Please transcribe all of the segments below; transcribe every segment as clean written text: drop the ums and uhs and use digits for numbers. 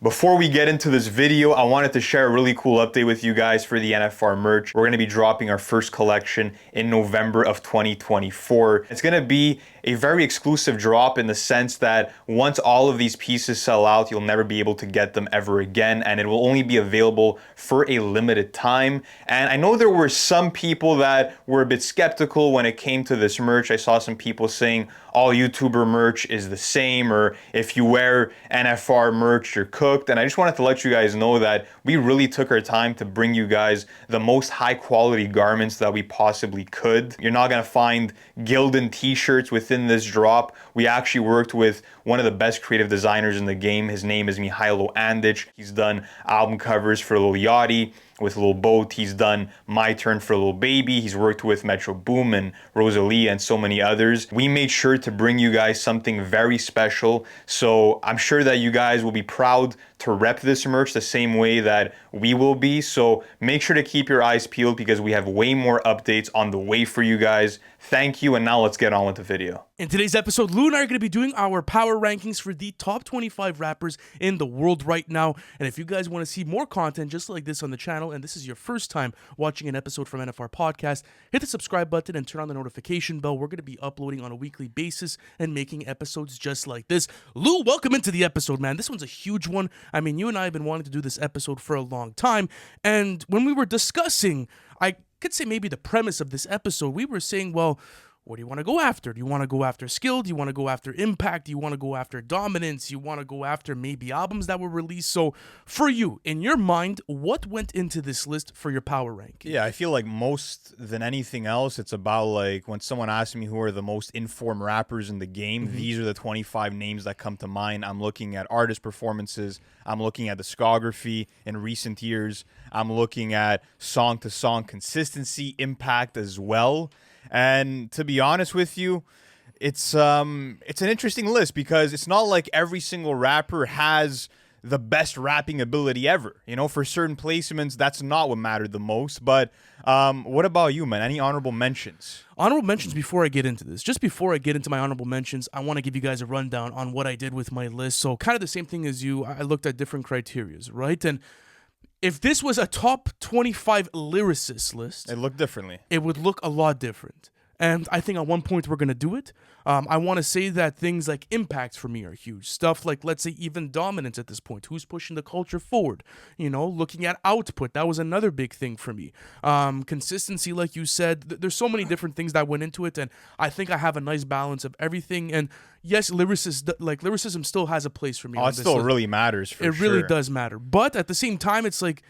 Before we get into this video, I wanted to share a really cool update with you guys for the NFR merch. We're going to be dropping our first collection in November of 2024. It's going to be a very exclusive drop in the sense that once all of these pieces sell out, you'll never be able to get them ever again, and it will only be available for a limited time. And I know there were some people that were a bit skeptical when it came to this merch. I saw some people saying all YouTuber merch is the same, or if you wear NFR merch, you're cooked. And I just wanted to let you guys know that we really took our time to bring you guys the most high quality garments that we possibly could. You're not gonna find Gildan t-shirts within this drop. We actually worked with one of the best creative designers in the game. His name is Mihailo Andich. He's done album covers for Lil Yachty with Lil Boat. He's done My Turn for Lil Baby. He's worked with Metro Boom and Rosalie and so many others. We made sure to bring you guys something very special. So I'm sure that you guys will be proud to rep this merch the same way that we will be. So make sure to keep your eyes peeled because we have way more updates on the way for you guys. Thank you, and now let's get on with the video. In today's episode, Lou and I are going to be doing our power rankings for the top 25 rappers in the world right now. And if you guys want to see more content just like this on the channel, and this is your first time watching an episode from NFR Podcast, hit the subscribe button and turn on the notification bell. We're going to be uploading on a weekly basis and making episodes just like this. Lou, welcome into the episode, man. This one's a huge one. I mean, you and I have been wanting to do this episode for a long time. And when we were discussing, I could say maybe the premise of this episode, we were saying, well, what do you want to go after? Do you want to go after skill? Do you want to go after impact? Do you want to go after dominance? You want to go after maybe albums that were released? So for you, in your mind, what went into this list for your power rank? Yeah, I feel like most than anything else, it's about like when someone asks me who are the most informed rappers in the game, these are the 25 names that come to mind. I'm looking at artist performances. I'm looking at discography in recent years. I'm looking at song-to-song consistency, impact as well. And to be honest with you, it's an interesting list because it's not like every single rapper has the best rapping ability ever. You know, for certain placements, that's not what mattered the most. But what about you, man? Any honorable mentions? Honorable mentions before I get into this. Just before I get into my honorable mentions, I want to give you guys a rundown on what I did with my list. So kind of the same thing as you, I looked at different criterias, right? And if this was a top 25 lyricist list, It looked differently. it would look a lot different. And I think at one point we're going to do it. I want to say that things like impacts for me are huge. Stuff like, let's say, even dominance at this point. Who's pushing the culture forward? You know, looking at output. That was another big thing for me. Consistency, like you said. There's so many different things that went into it. And I think I have a nice balance of everything. And yes, lyricism still has a place for me. Oh, it still really matters for sure. It really does matter. But at the same time, it's like,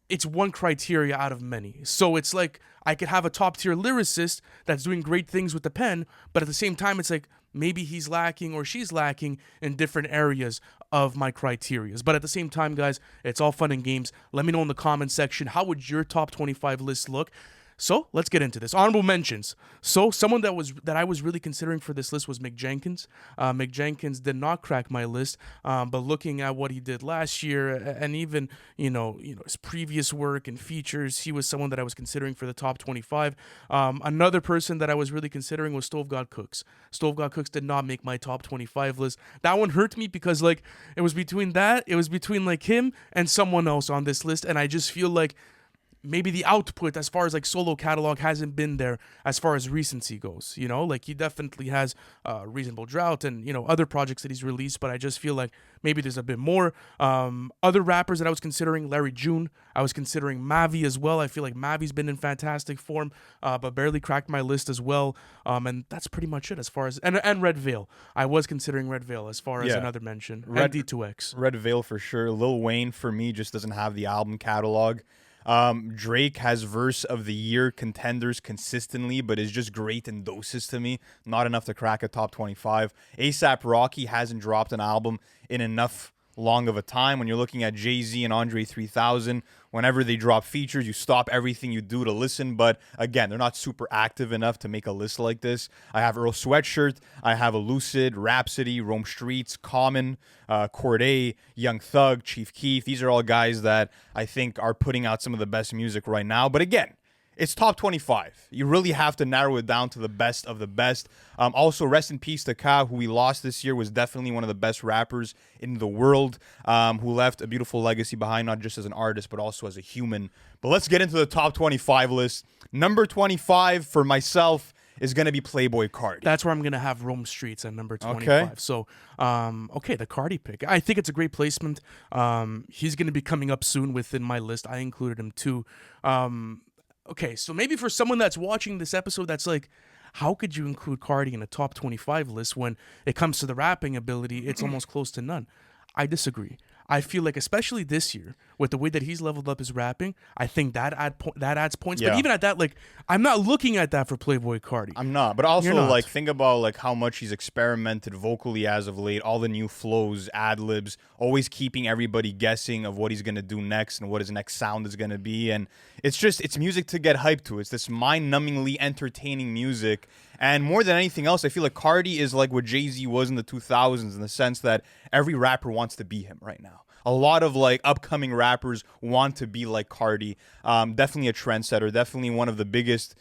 it's one criteria out of many. So it's like I could have a top tier lyricist that's doing great things with the pen, but at the same time, it's like maybe he's lacking or she's lacking in different areas of my criterias. But at the same time, guys, it's all fun and games. Let me know in the comment section, how would your top 25 list look? So let's get into this. Honorable mentions. So someone that I was really considering for this list was Mick Jenkins. Mick Jenkins did not crack my list, but looking at what he did last year and even you know his previous work and features, he was someone that I was considering for the top 25. Another person that I was really considering was Stove God Cooks. Stove God Cooks did not make my top 25 list. That one hurt me because like it was between like him and someone else on this list, and I just feel like maybe the output as far as like solo catalog hasn't been there as far as recency goes, you know, like he definitely has Reasonable Drought and, you know, other projects that he's released, but I just feel like maybe there's a bit more. Other rappers that I was considering, Larry June, I was considering Mavi as well. I feel like Mavi's been in fantastic form, but barely cracked my list as well. And that's pretty much it as far as, and Red Veil. I was considering Red Veil as far as another mention. And D2X. Red Veil for sure. Lil Wayne for me just doesn't have the album catalog. Drake has verse of the year contenders consistently, but is just great in doses to me. Not enough to crack a top 25. A$AP Rocky hasn't dropped an album in enough long of a time. When you're looking at Jay-Z and Andre 3000, whenever they drop features, you stop everything you do to listen. But again, they're not super active enough to make a list like this. I have Earl Sweatshirt. I have Elucid, Rhapsody, Rome Streets, Common, Corday, Young Thug, Chief Keef. These are all guys that I think are putting out some of the best music right now. But again, It's top 25. You really have to narrow it down to the best of the best. Also, rest in peace to Ka, who we lost this year, was definitely one of the best rappers in the world, who left a beautiful legacy behind, not just as an artist, but also as a human. But let's get into the top 25 list. Number 25 for myself is going to be Playboi Carti. That's where I'm going to have Rome Streets at number 25. Okay. So, the Carti pick. I think it's a great placement. He's going to be coming up soon within my list. I included him too. Okay, so maybe for someone that's watching this episode that's like, how could you include Carti in a top 25 list when it comes to the rapping ability, it's almost close to none? I disagree. I feel like, especially this year, with the way that he's leveled up his rapping, I think that adds points. Yeah. But even at that, like, I'm not looking at that for Playboi Carti. I'm not, but also You're not. like think about like how much he's experimented vocally as of late, all the new flows, ad libs, always keeping everybody guessing of what he's gonna do next and what his next sound is gonna be, and it's music to get hyped to. It's this mind-numbingly entertaining music, and more than anything else, I feel like Carti is like what Jay-Z was in the 2000s in the sense that every rapper wants to be him right now. A lot of like upcoming rappers want to be like Carti. Definitely a trendsetter. Definitely one of the biggest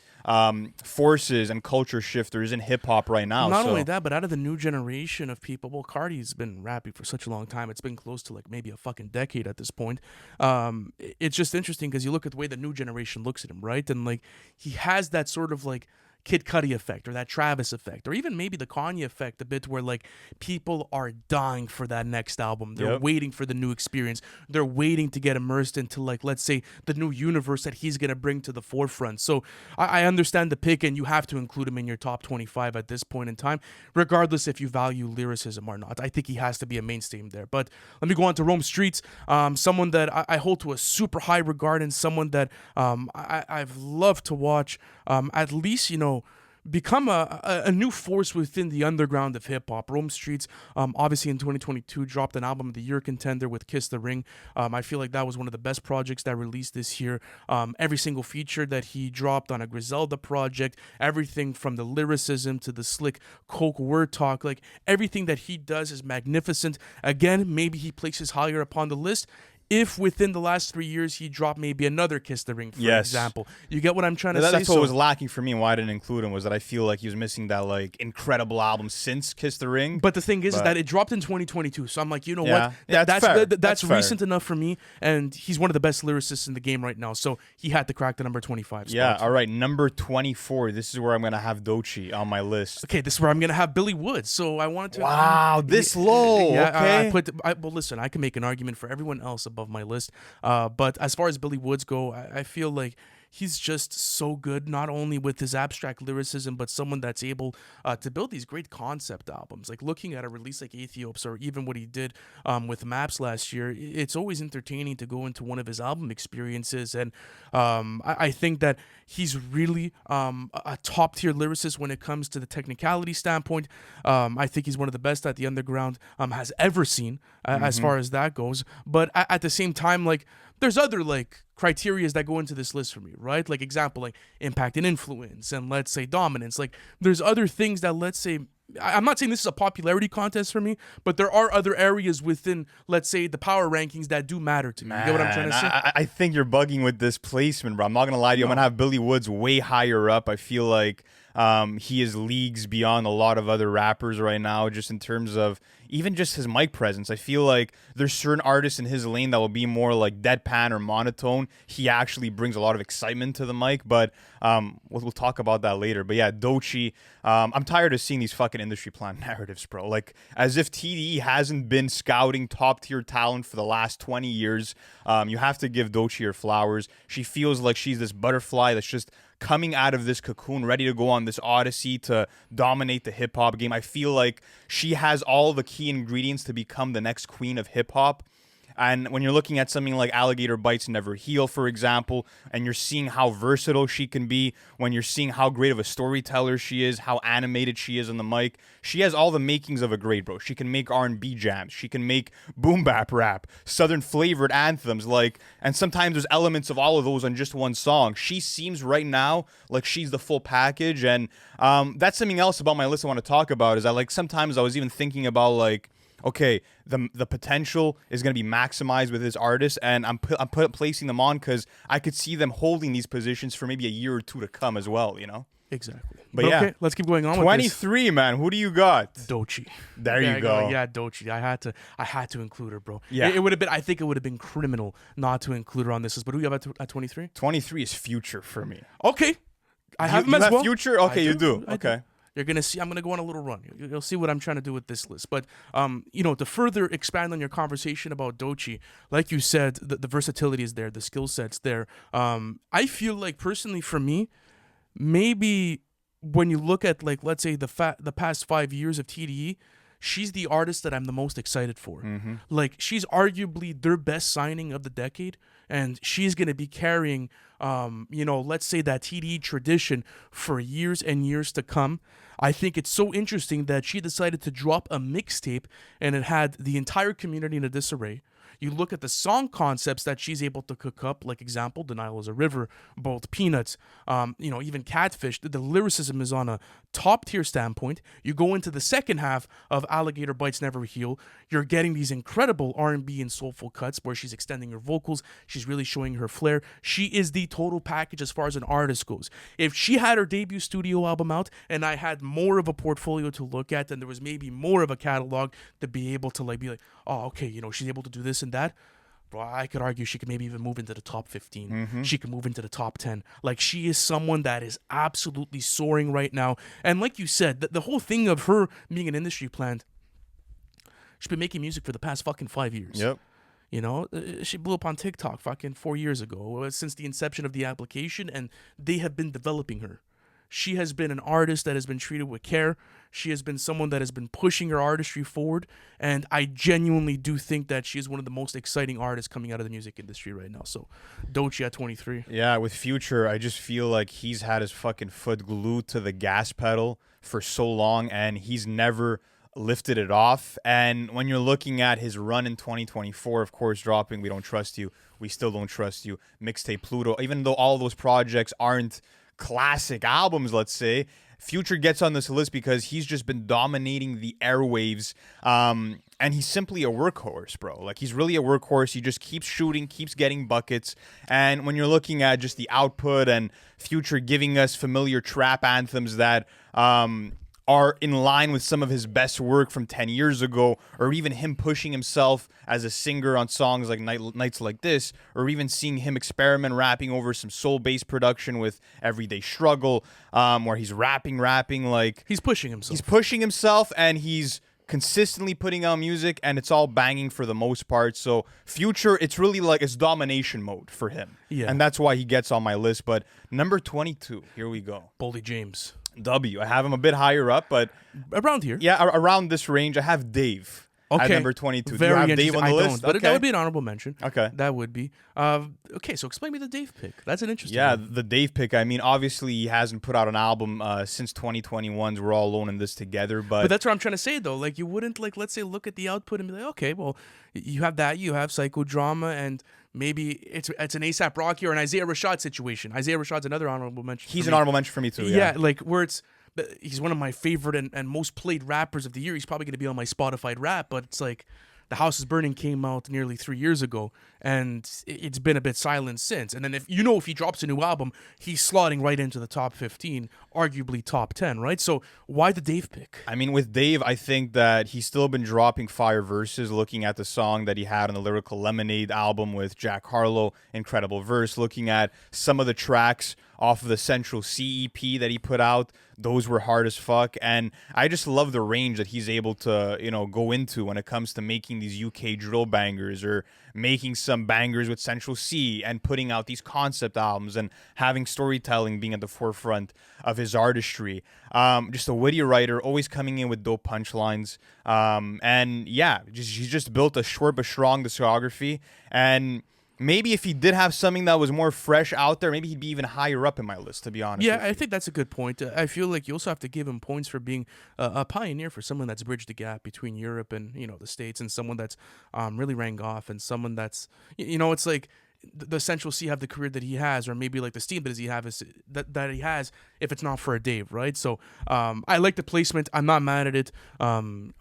forces and culture shifters in hip hop right now. Not only that, but out of the new generation of people, well, Carti's been rapping for such a long time. It's been close to like maybe a fucking decade at this point. It's just interesting because you look at the way the new generation looks at him, right? And like he has that sort of like Kid Cudi effect or that Travis effect or even maybe the Kanye effect a bit where like people are dying for that next album. They're waiting for the new experience. They're waiting to get immersed into like, let's say, the new universe that he's going to bring to the forefront. So I understand the pick and you have to include him in your top 25 at this point in time, regardless if you value lyricism or not. I think he has to be a mainstay there. But let me go on to Rome Streets, someone that I hold to a super high regard and someone that I've loved to watch, at least, become a new force within the underground of hip-hop. Rome Streets, obviously in 2022, dropped an Album of the Year contender with Kiss the Ring. I feel like that was one of the best projects that released this year. Every single feature that he dropped on a Griselda project, everything from the lyricism to the slick coke word talk, like everything that he does is magnificent. Again, maybe he places higher upon the list if within the last 3 years he dropped maybe another Kiss the Ring, for example. You get what I'm trying to say? That's what was lacking for me and why I didn't include him, was that I feel like he was missing that like incredible album since Kiss the Ring. But the thing is that it dropped in 2022, so I'm like, you know what? That's fair. That's fair. recent enough for me, and he's one of the best lyricists in the game right now, so he had to crack the number 25 spot. Yeah, all right, number 24. This is where I'm going to have Doechii on my list. Okay, this is where I'm going to have Billy Woods, so I wanted to... Wow, this low. Yeah, okay. Well, listen, I can make an argument for everyone else above my list, but as far as Billy Woods go, I feel like he's just so good, not only with his abstract lyricism, but someone that's able to build these great concept albums. Like looking at a release like Ethiops or even what he did with Maps last year, it's always entertaining to go into one of his album experiences. And I think that he's really a top tier lyricist when it comes to the technicality standpoint. I think he's one of the best that the underground has ever seen as far as that goes. But at the same time, like, there's other like criterias that go into this list for me, right? Like example, like impact and influence, and let's say dominance. Like there's other things that, let's say, I'm not saying this is a popularity contest for me, but there are other areas within, let's say, the power rankings that do matter to me. You get what I'm trying to say? I think you're bugging with this placement, bro. I'm not gonna lie to you. I'm gonna have Billy Woods way higher up. I feel like he is leagues beyond a lot of other rappers right now, just in terms of even just his mic presence. I feel like there's certain artists in his lane that will be more like deadpan or monotone. He actually brings a lot of excitement to the mic, but we'll talk about that later. But yeah, Doechii, I'm tired of seeing these fucking industry plan narratives, bro. Like, as if TDE hasn't been scouting top tier talent for the last 20 years. You have to give Doechii her flowers. She feels like she's this butterfly that's just coming out of this cocoon, ready to go on this odyssey to dominate the hip-hop game. I feel like she has all the key ingredients to become the next queen of hip-hop. And when you're looking at something like Alligator Bites Never Heal, for example, and you're seeing how versatile she can be, when you're seeing how great of a storyteller she is, how animated she is on the mic, she has all the makings of a great, bro. She can make R&B jams. She can make boom bap rap, southern flavored anthems, like, and sometimes there's elements of all of those on just one song. She seems right now like she's the full package, and that's something else about my list I want to talk about, is that, like, sometimes I was even thinking about, like, okay, the potential is going to be maximized with this artist, and I'm placing them on because I could see them holding these positions for maybe a year or two to come as well, you know? Exactly. But yeah, okay, let's keep going on with 23, man. Who do you got? this. Doechii. There you go. Yeah, Doechii. I had to include her, bro. Yeah. It would have been. I think it would have been criminal not to include her on this list. But who do you have at 23? 23 is Future for me. Okay, I have him you as have well. Future? Okay, you do. I Okay. do. You're gonna see. I'm gonna go on a little run. You'll see what I'm trying to do with this list. But to further expand on your conversation about Doechii, like you said, the versatility is there, the skill set's there. I feel like personally for me, maybe when you look at, like, let's say the past 5 years of TDE, she's the artist that I'm the most excited for. Like, she's arguably their best signing of the decade, and she's gonna be carrying let's say that TDE tradition for years and years to come. I think it's so interesting that she decided to drop a mixtape and it had the entire community in a disarray. You look at the song concepts that she's able to cook up, like example, Denial is a River, Both Peanuts, even Catfish. The lyricism is on a top tier standpoint. You go into the second half of Alligator Bites Never Heal, you're getting these incredible R&B and soulful cuts where she's extending her vocals, she's really showing her flair. She is the total package as far as an artist goes. If she had her debut studio album out and I had more of a portfolio to look at, and there was maybe more of a catalog to be able to be like, oh, okay, she's able to do this and that, bro, I could argue she could maybe even move into the top 15. She could move into the top 10. Like, she is someone that is absolutely soaring right now. And like you said, the whole thing of her being an industry plant, she's been making music for the past fucking 5 years. Yep. She blew up on TikTok fucking 4 years ago, since the inception of the application, and they have been developing her. She has been an artist that has been treated with care. She has been someone that has been pushing her artistry forward, and I genuinely do think that she is one of the most exciting artists coming out of the music industry right now. So, Doechii at 23. Yeah, with Future, I just feel like he's had his fucking foot glued to the gas pedal for so long, and he's never lifted it off. And when you're looking at his run in 2024, of course, dropping We Don't Trust You, We Still Don't Trust You, Mixtape Pluto, even though all those projects aren't classic albums, let's say, Future gets on this list because he's just been dominating the airwaves, and he's simply a workhorse, bro. Like, he's really a workhorse. He just keeps shooting, keeps getting buckets. And when you're looking at just the output and Future giving us familiar trap anthems that are in line with some of his best work from 10 years ago, or even him pushing himself as a singer on songs like Nights Like This, or even seeing him experiment rapping over some soul-based production with Everyday Struggle, where he's rapping, like... He's pushing himself. He's pushing himself, and he's consistently putting out music, and it's all banging for the most part. So Future, it's really like it's domination mode for him. Yeah. And that's why he gets on my list. But number 22, here we go. Boldy James. W. I have him a bit higher up, but around here. Yeah, around this range. I have Dave at number 22. Very Do you have Dave on the list? But that would be an honorable mention. Okay. That would be. Okay, so explain me the Dave pick. That's an interesting one. The Dave pick. I mean, obviously, he hasn't put out an album since 2021's We're All Alone in This Together, but that's what I'm trying to say, though. Like, you wouldn't, like, let's say, look at the output and be like, okay, well, you have that, you have Psychodrama, and maybe it's an A$AP Rocky or an Isaiah Rashad situation. Isaiah Rashad's another honorable mention. He's an honorable mention for me, too. Yeah, like, where it's... He's one of my favorite and most played rappers of the year. He's probably going to be on my Spotify rap, but it's like The House is Burning came out nearly 3 years ago, and it's been a bit silent since. And then if he drops a new album, he's slotting right into the top 15, arguably top 10, right? So why the Dave pick? I mean, with Dave, I think that he's still been dropping fire verses, looking at the song that he had on the Lyrical Lemonade album with Jack Harlow, incredible verse, looking at some of the tracks off of the Central CEP that he put out. Those were hard as fuck. And I just love the range that he's able to, go into when it comes to making these UK drill bangers or making some bangers with Central C and putting out these concept albums and having storytelling being at the forefront of his artistry. Just a witty writer, always coming in with dope punchlines. And yeah, he's just built a short but strong discography. And maybe if he did have something that was more fresh out there, maybe he'd be even higher up in my list, to be honest. Yeah, I think that's a good point. I feel like you also have to give him points for being a pioneer, for someone that's bridged the gap between Europe and, the States, and someone that's really rang off, and someone that's, it's like the Central C have the career that he has, or maybe like the steam that he has, if it's not for a Dave, right? So I like the placement. I'm not mad at it. Probably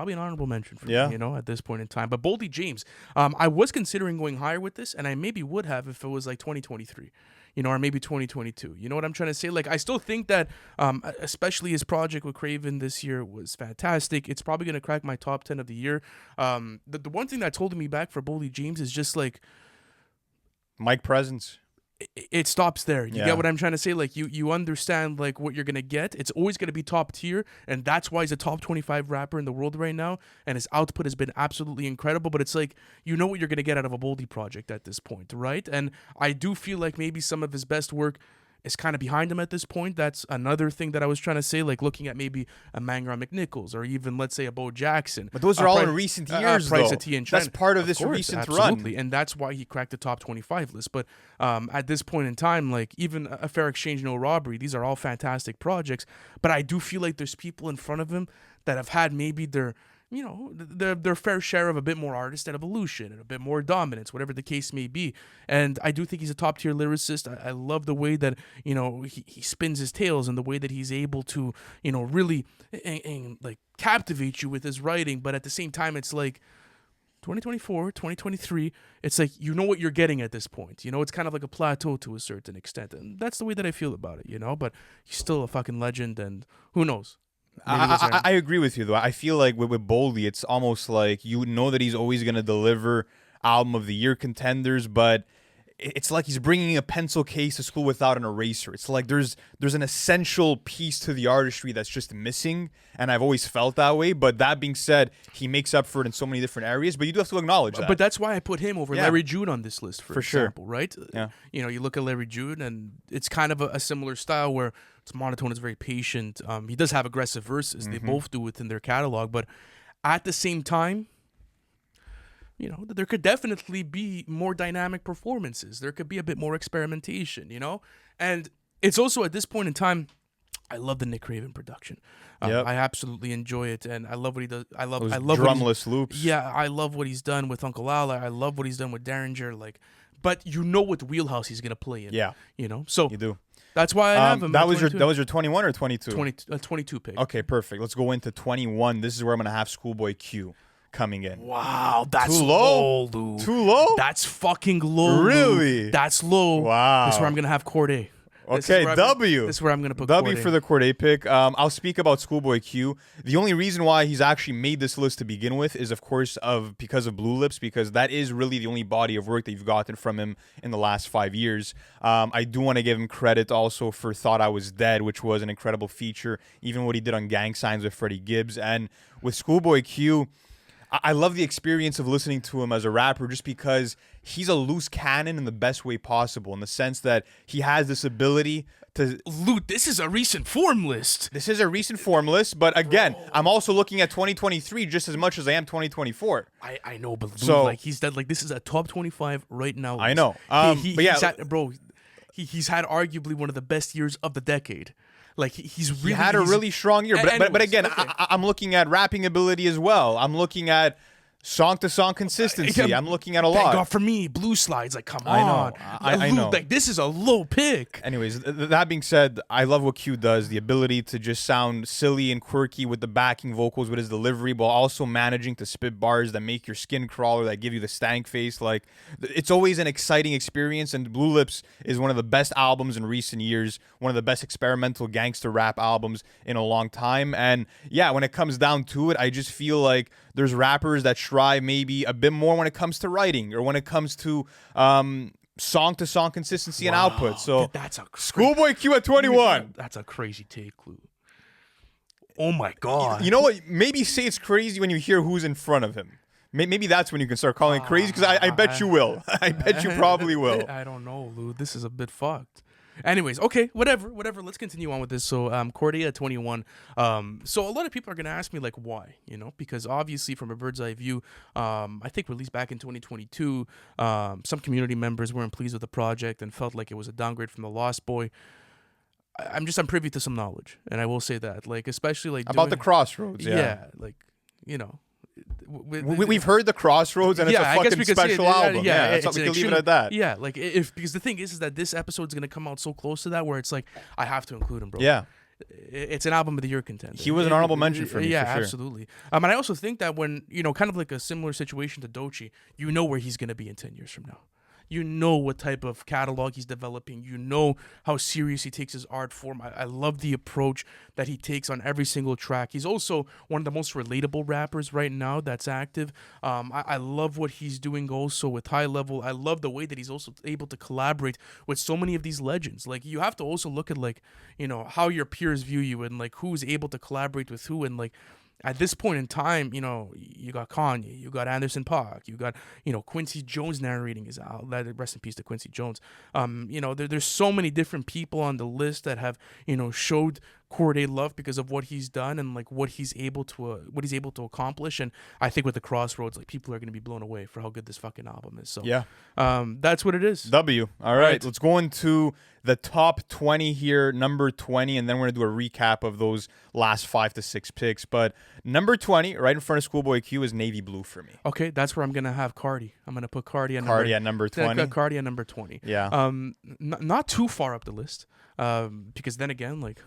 probably an honorable mention for Yeah. me, at this point in time. But Boldy James, I was considering going higher with this, and I maybe would have if it was like 2023. Or maybe 2022. You know what I'm trying to say? Like, I still think that, especially his project with Craven this year was fantastic. It's probably going to crack my top 10 of the year. The one thing that's holding me back for Boldy James is just like Mic presence. it stops there. You Yeah. get what I'm trying to say? Like, you understand like what you're gonna get. It's always gonna be top tier, and that's why he's a top 25 rapper in the world right now. And his output has been absolutely incredible. But it's like what you're gonna get out of a Boldy project at this point, right? And I do feel like maybe some of his best work is kind of behind him at this point. That's another thing that I was trying to say, like looking at maybe a Mangra McNichols or even, let's say, a Bo Jackson. But those are all in recent years, Price though. of Tea and That's Trent. part of this course, recent absolutely. run. And that's why he cracked the top 25 list. But at this point in time, like even A Fair Exchange, No Robbery, these are all fantastic projects. But I do feel like there's people in front of him that have had maybe their fair share of a bit more artist and evolution and a bit more dominance, whatever the case may be. And I do think he's a top tier lyricist. I love the way that, he spins his tales and the way that he's able to, really and like captivate you with his writing. But at the same time, it's like 2024, 2023, it's like what you're getting at this point. It's kind of like a plateau to a certain extent. And that's the way that I feel about it, but he's still a fucking legend, and who knows? I agree with you, though. I feel like with Boldy, it's almost like that he's always going to deliver album of the year contenders, but it's like he's bringing a pencil case to school without an eraser. It's like there's an essential piece to the artistry that's just missing, and I've always felt that way. But that being said, he makes up for it in so many different areas, but you do have to acknowledge that. But that's why I put him over Larry June on this list, for example, sure. right? Yeah. You look at Larry June, and it's kind of a similar style where it's monotone, it's very patient. He does have aggressive verses. They both do within their catalog, but at the same time, there could definitely be more dynamic performances. There could be a bit more experimentation, And it's also at this point in time, I love the Nick Craven production. I absolutely enjoy it, and I love what he does. I love drumless loops. Yeah, I love what he's done with Uncle Ala. I love what he's done with Derringer. But what wheelhouse he's gonna play in. Yeah, So you do. That's why I have him. That was your 21 or 22? 22 pick. Okay, perfect. Let's go into 21. This is where I'm gonna have Schoolboy Q coming in. Wow, that's too low, dude. Too low? That's fucking low. Really? Dude. That's low. Wow. This is where I'm gonna have Corday. Okay, W. This is where I'm gonna put W Corday. for the Corday pick. I'll speak about Schoolboy Q. The only reason why he's actually made this list to begin with is, of course, because of Blue Lips, because that is really the only body of work that you've gotten from him in the last 5 years. I do want to give him credit also for Thought I Was Dead, which was an incredible feature. Even what he did on Gang Signs with Freddie Gibbs, and with Schoolboy Q. I love the experience of listening to him as a rapper just because he's a loose cannon in the best way possible, in the sense that he has this ability to... Loot, this is a recent form list. This is a recent form list, but again, I'm also looking at 2023 just as much as I am 2024. I know, but Loot, So, he's dead. This is a top 25 right now. I know. But yeah, he's had arguably one of the best years of the decade. He had a really strong year, but again, okay. I'm looking at rapping ability as well. I'm looking at song-to-song consistency. I'm looking at a lot. Thank God for me, Blue Slides. Come I know. on. I know. This is a low pick. Anyways, that being said, I love what Q does. The ability to just sound silly and quirky with the backing vocals, with his delivery, while also managing to spit bars that make your skin crawl or that give you the stank face. It's always an exciting experience, and Blue Lips is one of the best albums in recent years, one of the best experimental gangster rap albums in a long time. And yeah, when it comes down to it, I just feel like there's rappers that strive maybe a bit more when it comes to writing or when it comes to song-to-song consistency and output. So that's a Schoolboy Q at 21. That's a crazy take, Lou. Oh my God. You know what? Maybe say it's crazy when you hear who's in front of him. Maybe that's when you can start calling it crazy, because I bet you will. I bet you probably will. I don't know, Lou. This is a bit fucked. Anyways, okay, whatever. Let's continue on with this. So, Corday at 21. So a lot of people are gonna ask me why? Because obviously from a bird's eye view, I think released back in 2022, some community members weren't pleased with the project and felt like it was a downgrade from the Lost Boy. I'm privy to some knowledge, and I will say that, especially about the Crossroads. Yeah, we've heard the Crossroads, and it's a fucking special album. Yeah, we can leave it at that. Yeah, because the thing is that this episode's gonna come out so close to that where it's I have to include him, bro. Yeah. it's an album of the year contender. He was an honorable mention for me, Yeah, for sure. absolutely. And I also think that when, kind of like a similar situation to Doechii, you know where he's going to be in 10 years from now. You know what type of catalog he's developing. You know how serious he takes his art form. I love the approach that he takes on every single track. He's also one of the most relatable rappers right now that's active. I love what he's doing also with High Level. I love the way that he's also able to collaborate with so many of these legends. Like, you have to also look at, like, how your peers view you and, like, who's able to collaborate with who. And, like, at this point in time, you got Kanye, you got Anderson .Paak, you got, Quincy Jones narrating his album. Rest in peace to Quincy Jones. There's so many different people on the list that have, showed Cordae love because of what he's done and, like, what he's able to accomplish. And I think with the Crossroads, like, people are going to be blown away for how good this fucking album is. So yeah, that's what it is. W. All right, let's go into the top 20 here, number 20, and then we're going to do a recap of those last 5 to 6 picks. But number 20, right in front of Schoolboy Q, is Navy Blue for me. Okay, that's where I'm going to have Cardi. I'm going to put Cardi at number 20. Cardi at number 20. Yeah. Not too far up the list, because then again, like,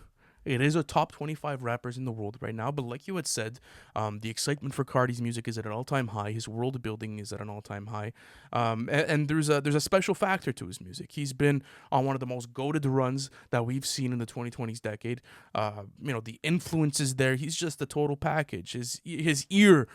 it is a top 25 rappers in the world right now, but like you had said, the excitement for Cardi's music is at an all-time high. His world building is at an all-time high, and there's a special factor to his music. He's been on one of the most goated runs that we've seen in the 2020s decade. The influences there. He's just the total package. His ear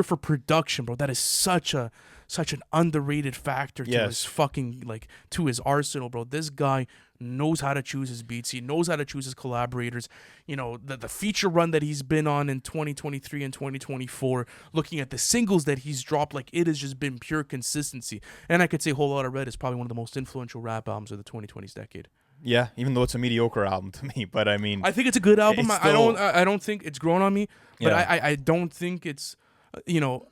for production, bro. That is such an underrated factor to his fucking, like, to his arsenal, bro. This guy knows how to choose his beats. He knows how to choose his collaborators. The feature run that he's been on in 2023 and 2024, looking at the singles that he's dropped, like, it has just been pure consistency. And I could say Whole Lotta Red is probably one of the most influential rap albums of the 2020s decade. Yeah, even though it's a mediocre album to me, but I mean, I think it's a good album. I don't think it's grown on me, but Yeah. I don't think it's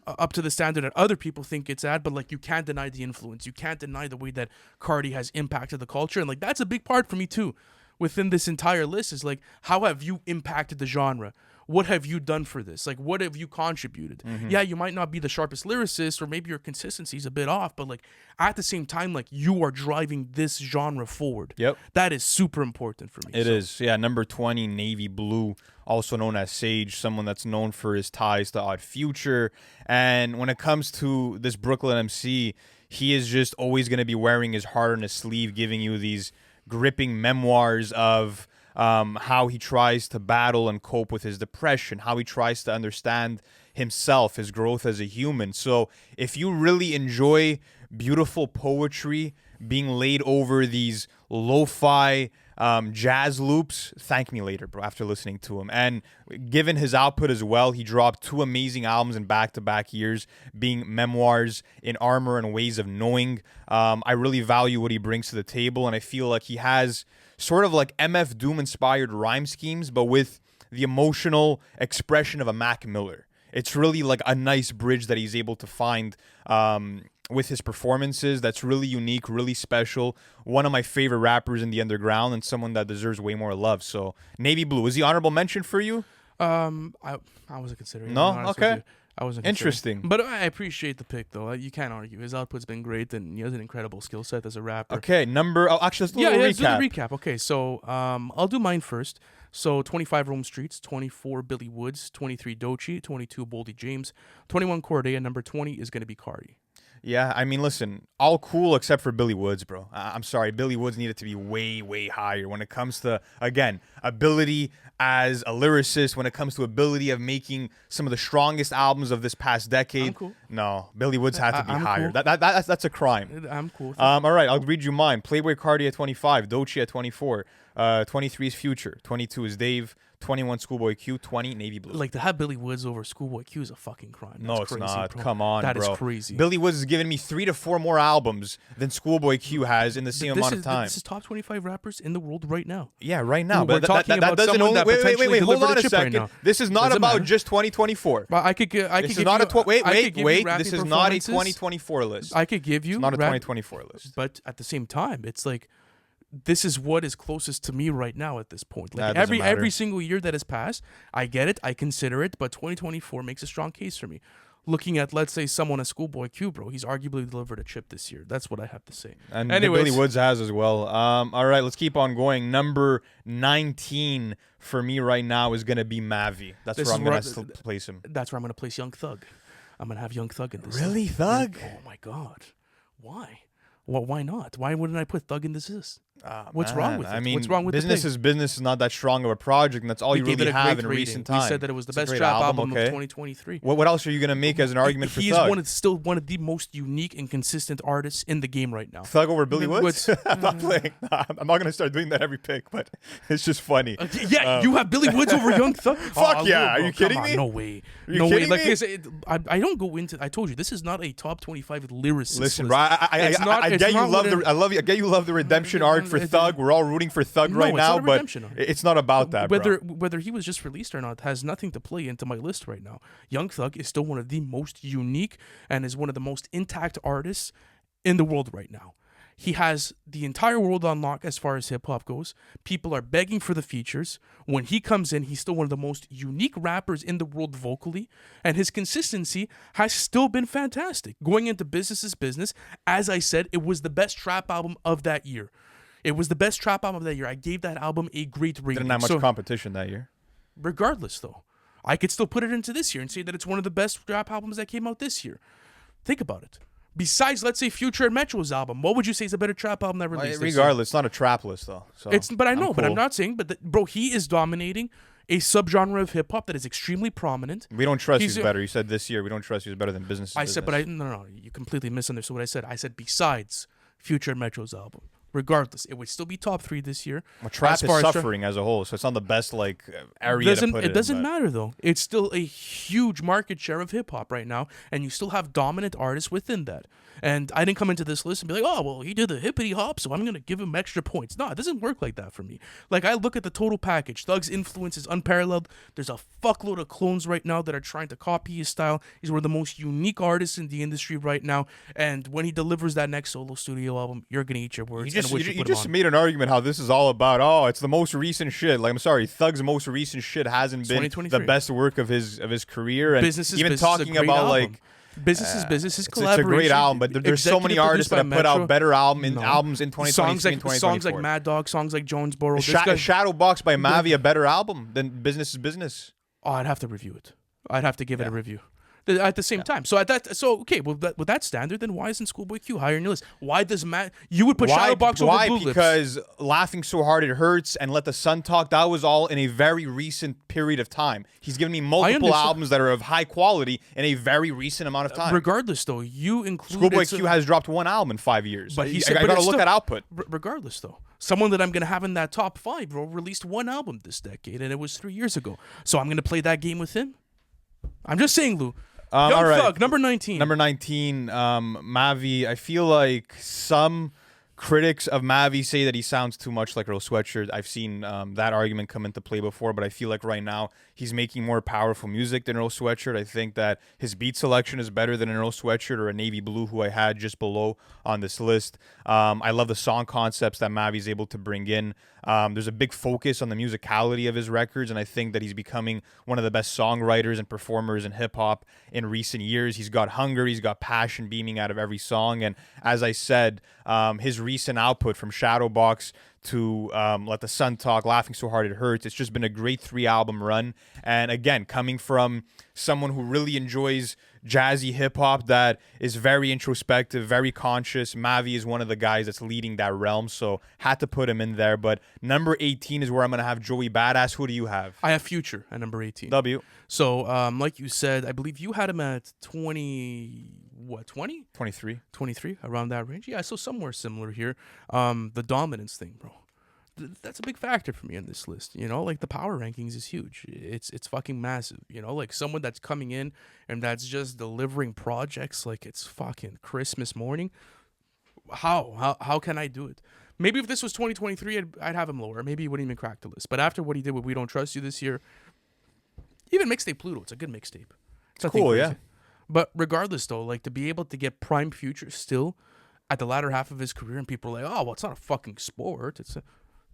up to the standard that other people think it's at. But, like, you can't deny the influence. You can't deny the way that Cardi has impacted the culture, and, like, that's a big part for me too. Within this entire list is, like, how have you impacted the genre? What have you done for this? Like, what have you contributed? Mm-hmm. Yeah, you might not be the sharpest lyricist, or maybe your consistency is a bit off, but, like, at the same time, like, you are driving this genre forward. Yep. That is super important for me. It is. Yeah, number 20, Navy Blue, also known as Sage, someone that's known for his ties to Odd Future. And when it comes to this Brooklyn MC, he is just always going to be wearing his heart on his sleeve, giving you these gripping memoirs of how he tries to battle and cope with his depression, how he tries to understand himself, his growth as a human. So if you really enjoy beautiful poetry being laid over these lo-fi jazz loops, thank me later, bro, after listening to him. And given his output as well, he dropped 2 amazing albums in back-to-back years, being Memoirs, In Armor, and Ways of Knowing. I really value what he brings to the table, and I feel like he has sort of like MF Doom-inspired rhyme schemes, but with the emotional expression of a Mac Miller. It's really like a nice bridge that he's able to find with his performances that's really unique, really special. One of my favorite rappers in the underground and someone that deserves way more love. So Navy Blue, is he honorable mention for you? I wasn't considering. No? Okay. I wasn't Interesting. But I appreciate the pick, though. You can't argue. His output's been great, and he has an incredible skill set as a rapper. Okay, actually, let's do a little let's do the recap. recap. Okay, so I'll do mine first. So 25 Rome Streets, 24 Billy Woods, 23 Doechii, 22 Boldy James, 21 Cordae, and number 20 is going to be Cardi. Yeah, I mean, listen, all cool except for Billy Woods, bro. I'm sorry, Billy Woods needed to be way, way higher when it comes to, again, ability as a lyricist, when it comes to ability of making some of the strongest albums of this past decade. I'm cool. No, Billy Woods had to be I'm higher. cool. That's a crime. I'm cool. All right, I'll read you mine. Playboy Cardi at 25, Doechii at 24, 23 is Future, 22 is Dave, 21 Schoolboy Q, 20 Navy Blue. Like, to have Billy Woods over Schoolboy Q is a fucking crime. No, it's crazy, not. bro. Come on, That bro. is crazy. Billy Woods has given me 3 to 4 more albums than Schoolboy Q has in the same amount of time. This is top 25 rappers in the world right now. Yeah, right now. We're But talking about doesn't someone only, that wait, potentially hold delivered on a a chip right second. now. This is not Doesn't about matter. just 2024. But I could This give is not you, a wait. rapping This is not a performances. 2024 list. I could give you It's not a rap- 2024 list. But at the same time, it's like, this is what is closest to me right now at this point. Like, That doesn't matter. every single year that has passed, I get it, I consider it, but 2024 makes a strong case for me. looking at, let's say, someone as Schoolboy Q, bro, he's arguably delivered a chip this year. That's what I have to say. And Anyways, Billy Woods has as well. All right, let's keep on going. Number 19 for me right now is going to be Mavi. That's This where is I'm where going to place him. that's where I'm going to place Young Thug. I'm going to have Young Thug in this. Really, list. Thug? Oh, my God. Why? Well, why not? Why wouldn't I put Thug in this list? What's wrong with it? I mean, What's wrong with business the is business is not that strong of a project, and that's all you gave really it a have great in rating. recent time. We said that it was the It's a best great trap album okay. of 2023. What else are you going to make as an argument for He is Thug? still one of the most unique and consistent artists in the game right now. Thug over Billy Woods? Woods. I'm not playing. I'm not going to start doing that every pick, but it's just funny. You have Billy Woods over Young Thug? Fuck yeah. Are you kidding me? No way. Are you No way. kidding Like me? I said, I don't go into. I told you this is not a top 25 lyricist. Listen, list. bro, I get you love what the I love you. I get you love the redemption arc for Thug. We're all rooting for Thug No, right it's now, not a but redemption arc. it's not about that, bro. Whether he was just released or not has nothing to play into my list right now. Young Thug is still one of the most unique and is one of the most intact artists in the world right now. He has the entire world on lock as far as hip hop goes. People are begging for the features. When he comes in, he's still one of the most unique rappers in the world vocally, and his consistency has still been fantastic. Going into Business is Business, as I said, it was the best trap album of that year. It was the best trap album of that year. I gave that album a great rating. Didn't have much competition that year. Regardless, though, I could still put it into this year and say that it's one of the best rap albums that came out this year. Think about it. Besides, let's say, Future and Metro's album, what would you say is a better trap album that released this year? Regardless, it's not a trap list though. So But I know, but I'm cool. not saying. But bro, he is dominating a subgenre of hip hop that is extremely prominent. We don't trust He's he's better. You said this year we don't trust he's better than Business is I Business. said, but no, you completely misunderstood what I said. I said besides Future and Metro's album. Regardless, it would still be top 3 this year. Well, trap As is far as suffering as a whole, so it's not the best area to put it. It doesn't in, but- matter though. It's still a huge market share of hip hop right now, and you still have dominant artists within that. And I didn't come into this list and be like, oh well, he did the hippity hop, so I'm gonna give him extra points. No, it doesn't work like that for me. Like I look at the total package. Thug's influence is unparalleled. There's a fuckload of clones right now that are trying to copy his style. He's one of the most unique artists in the industry right now. And when he delivers that next solo studio album, you're gonna eat your words. You just, and wish you put him just on. made an argument how this is all about. Oh, it's the most recent shit. Like I'm sorry, Thug's most recent shit hasn't been the 2023. best work of his career. And Business is even Business is a talking great about album. like. Business is Business. His It's a collaboration. great album, but there's so many executive artists that have produced put by out Metro. better albums in No. 2023 songs and like 2024. songs like Mad Dog, songs like Jonesboro. Is This guy- Shadowbox by Mavi a better album than Business is Business? Oh, I'd have to review it. I'd have to give it a review. At the same time, so okay, with that standard, then why isn't Schoolboy Q higher in your list? Why does Matt? You would put Shadowbox over Blue Lips. Because Laughing So Hard It Hurts and Let the Sun Talk, that was all in a very recent period of time. He's given me multiple understand. albums that are of high quality in a very recent amount of time. Regardless, though, you include Schoolboy Q has dropped one album in 5 years. But I he said, gotta look at output. Regardless, though, someone that I'm gonna have in that top 5, bro, released one album this decade, and it was 3 years ago. So I'm gonna play that game with him. I'm just saying, Lou. Young all right. Thug, number 19. Number 19, Mavi. I feel like some critics of Mavi say that he sounds too much like Earl Sweatshirt. I've seen that argument come into play before, but I feel like right now he's making more powerful music than Earl Sweatshirt. I think that his beat selection is better than an Earl Sweatshirt or a Navy Blue, who I had just below on this list. I love the song concepts that Mavi's able to bring in. There's a big focus on the musicality of his records, and I think that he's becoming one of the best songwriters and performers in hip-hop in recent years. He's got hunger, he's got passion beaming out of every song, and as I said, his recent output from Shadowbox to Let the Sun Talk, Laughing So Hard It Hurts, it's just been a great 3-album run. And again, coming from someone who really enjoys jazzy hip-hop that is very introspective, very conscious, Mavi is one of the guys that's leading that realm, so had to put him in there. But number 18 is where I'm going to have Joey Badass. Who do you have? I have Future at number 18. W. So, like you said, I believe you had him at 20, 23. 23, around that range. Yeah, so somewhere similar here. The dominance thing, bro. That's a big factor for me on this list. You know, like the power rankings is huge. It's fucking massive. You know, like someone that's coming in and that's just delivering projects like it's fucking Christmas morning. How can I do it? Maybe if this was 2023, I'd have him lower. Maybe he wouldn't even crack the list. But after what he did with We Don't Trust You this year, even Mixtape Pluto, it's a good mixtape. It's nothing Cool, crazy. yeah. But regardless, though, like to be able to get prime Future still at the latter half of his career, and people are like, oh, well, it's not a fucking sport.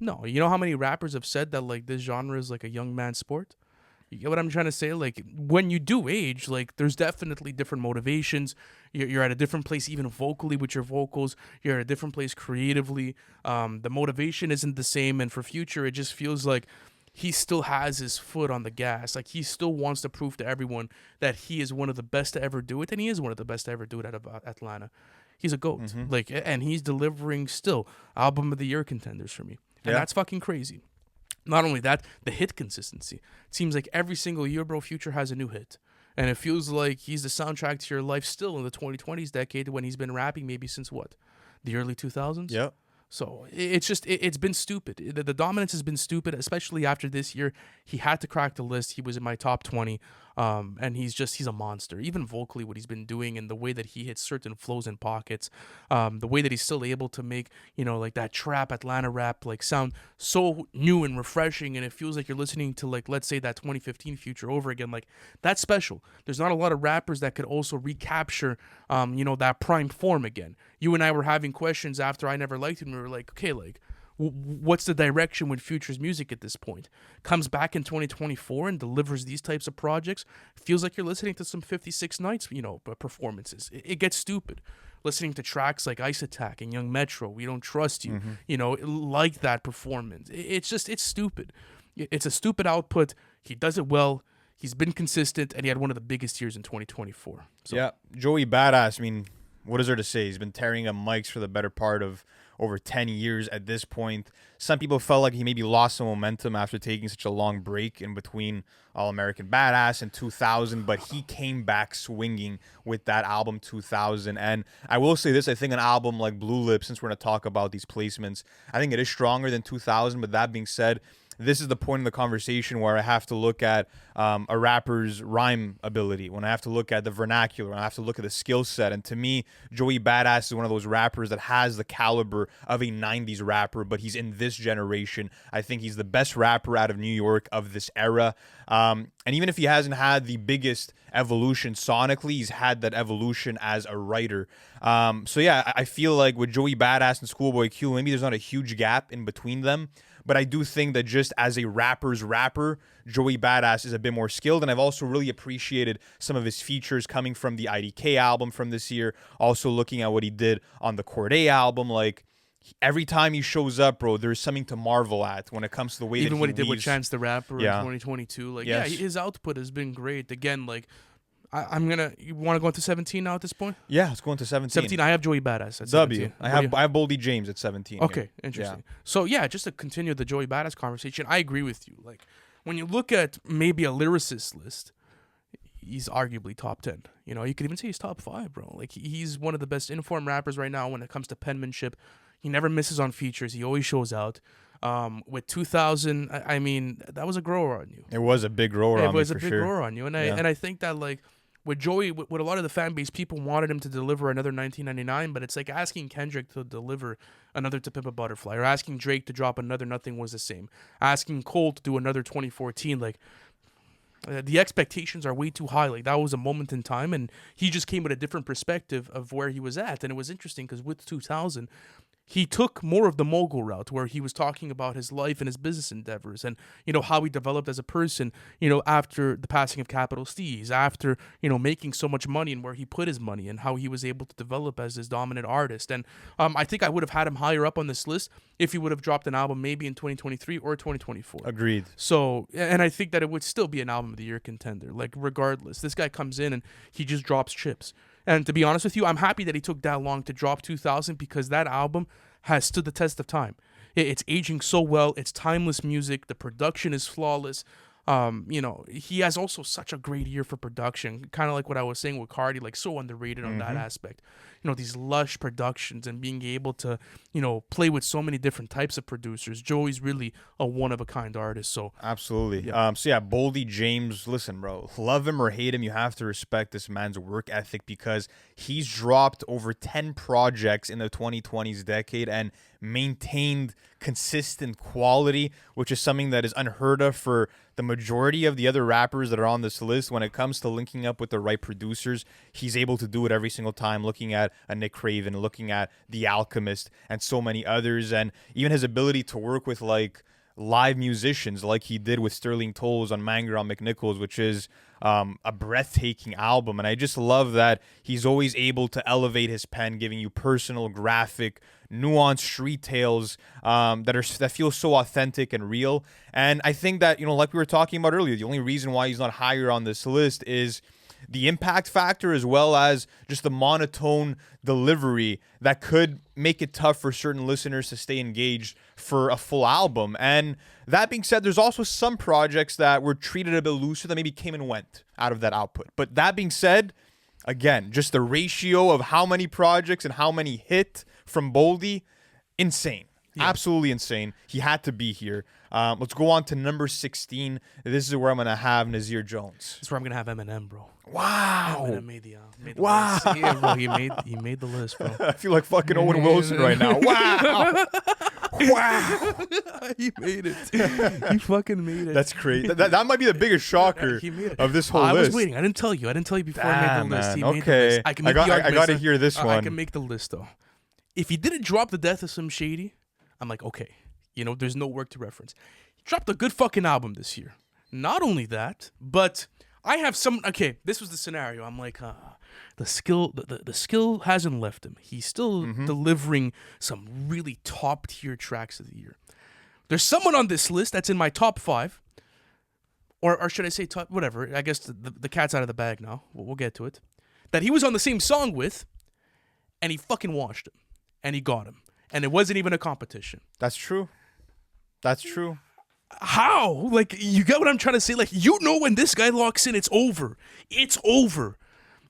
No, you know how many rappers have said that like this genre is like a young man's sport? You get what I'm trying to say? Like when you do age, like there's definitely different motivations. You're at a different place, even vocally with your vocals. You're at a different place creatively. The motivation isn't the same, and for future, it just feels like he still has his foot on the gas. Like he still wants to prove to everyone that he is one of the best to ever do it, and he is one of the best to ever do it at Atlanta. He's a goat. Like, and he's delivering still album of the year contenders for me, and that's fucking crazy. Not only that, the hit consistency. It seems like every single year, bro, Future has a new hit. And it feels like he's the soundtrack to your life still in the 2020s decade when he's been rapping maybe since what? The early 2000s? Yep. So it's just, it's been stupid. The dominance has been stupid, especially after this year. He had to crack the list. He was in my top 20. And he's a monster. Even vocally, what he's been doing and the way that he hits certain flows and pockets, the way that he's still able to make, like that trap Atlanta rap, like sound so new and refreshing. And it feels like you're listening to, like, let's say that 2015 Future over again. Like, that's special. There's not a lot of rappers that could also recapture, that prime form again. You and I were having questions after I Never Liked It, and we were like, okay, like, what's the direction with Future's music at this point? Comes back in 2024 and delivers these types of projects. Feels like you're listening to some 56 Nights, performances. It gets stupid. Listening to tracks like Ice Attack and Young Metro, We Don't Trust You, like that performance. It's stupid. It's a stupid output. He does it well. He's been consistent, and he had one of the biggest years in 2024. So. Yeah, Joey Badass, I mean, what is there to say? He's been tearing up mics for the better part of over 10 years at this point. Some people felt like he maybe lost some momentum after taking such a long break in between All-American Badass and 2000, but he came back swinging with that album 2000. And I will say this, I think an album like Blue Lips, since we're going to talk about these placements, I think it is stronger than 2000, but that being said, this is the point in the conversation where I have to look at a rapper's rhyme ability, when I have to look at the vernacular, when I have to look at the skill set. And to me, Joey Badass is one of those rappers that has the caliber of a 90s rapper, but he's in this generation. I think he's the best rapper out of New York of this era. And even if he hasn't had the biggest evolution sonically, he's had that evolution as a writer. So yeah, I feel like with Joey Badass and Schoolboy Q, maybe there's not a huge gap in between them. But I do think that just as a rapper's rapper, Joey Badass is a bit more skilled. And I've also really appreciated some of his features coming from the IDK album from this year. Also looking at what he did on the Corday album. Like, every time he shows up, bro, there's something to marvel at when it comes to the way even that he what he did with weaves. Chance the Rapper in 2022. Like, yeah, his output has been great. Again, like, you want to go into 17 now at this point? Yeah, let's go into 17. 17, I have Joey Badass at 17. I have Boldy James at 17. Okay, here. interesting. Yeah. So, yeah, just to continue the Joey Badass conversation, I agree with you. Like, when you look at maybe a lyricist list, he's arguably top 10. You could even say he's top 5, bro. Like, he's one of the best informed rappers right now when it comes to penmanship. He never misses on features. He always shows out. With 2000, I mean, that was a grower on you. It was a big grower on me, for sure. It was a big grower on you. And I think that, like, with Joey, with a lot of the fan base, people wanted him to deliver another 1999, but it's like asking Kendrick to deliver another To Pimp a Butterfly, or asking Drake to drop another Nothing Was the Same, asking Cole to do another 2014. Like, the expectations are way too high. Like, that was a moment in time, and he just came with a different perspective of where he was at. And it was interesting because with 2000, he took more of the mogul route where he was talking about his life and his business endeavors and, how he developed as a person, after the passing of Capital Steez, after, making so much money and where he put his money and how he was able to develop as this dominant artist. And I think I would have had him higher up on this list if he would have dropped an album maybe in 2023 or 2024. Agreed. So, and I think that it would still be an album of the year contender. Like, regardless, this guy comes in and he just drops chips. And to be honest with you, I'm happy that he took that long to drop 2000 because that album has stood the test of time. It's aging so well. It's timeless music. The production is flawless. He has also such a great year for production, kind of like what I was saying with Cardi, like so underrated on that aspect. These lush productions and being able to, play with so many different types of producers. Joey's really a one-of-a-kind artist. So absolutely. Yeah. Boldy James, listen, bro, love him or hate him, you have to respect this man's work ethic because he's dropped over 10 projects in the 2020s decade and maintained consistent quality, which is something that is unheard of for the majority of the other rappers that are on this list. When it comes to linking up with the right producers, he's able to do it every single time, looking at a Nick Craven, looking at The Alchemist, and so many others. And even his ability to work with, like, live musicians like he did with Sterling Tolles on Manger on McNichols, which is a breathtaking album. And I just love that he's always able to elevate his pen, giving you personal, graphic, nuanced street tales that feel so authentic and real. And I think that, like we were talking about earlier, the only reason why he's not higher on this list is the impact factor, as well as just the monotone delivery that could make it tough for certain listeners to stay engaged for a full album. And that being said, there's also some projects that were treated a bit looser that maybe came and went out of that output. But that being said, again, just the ratio of how many projects and how many hit from Boldy, insane. Yeah. Absolutely insane. He had to be here. Let's go on to number 16. This is where I'm going to have Nazir Jones. That's where I'm going to have Eminem, bro. Wow. Eminem made the list. Yeah, bro, he made the list, bro. I feel like fucking Owen Wilson right now. Wow. Wow. He made it. He fucking made it. That's crazy. That might be the biggest shocker of this whole list. I was waiting. I didn't tell you before I made the list. He made the list. I got to hear this one. I can make the list, though. If he didn't drop The Death of Slim Shady, I'm like, okay. There's no work to reference. He dropped a good fucking album this year. Not only that, but I have some. Okay, this was the scenario. I'm like, the skill hasn't left him. He's still delivering some really top tier tracks of the year. There's someone on this list that's in my top 5, or should I say top? Whatever. I guess the cat's out of the bag now. We'll get to it. That he was on the same song with, and he fucking washed him, and he got him, and it wasn't even a competition. That's true. That's true. How? Like, you get what I'm trying to say? Like, when this guy locks in, it's over. It's over.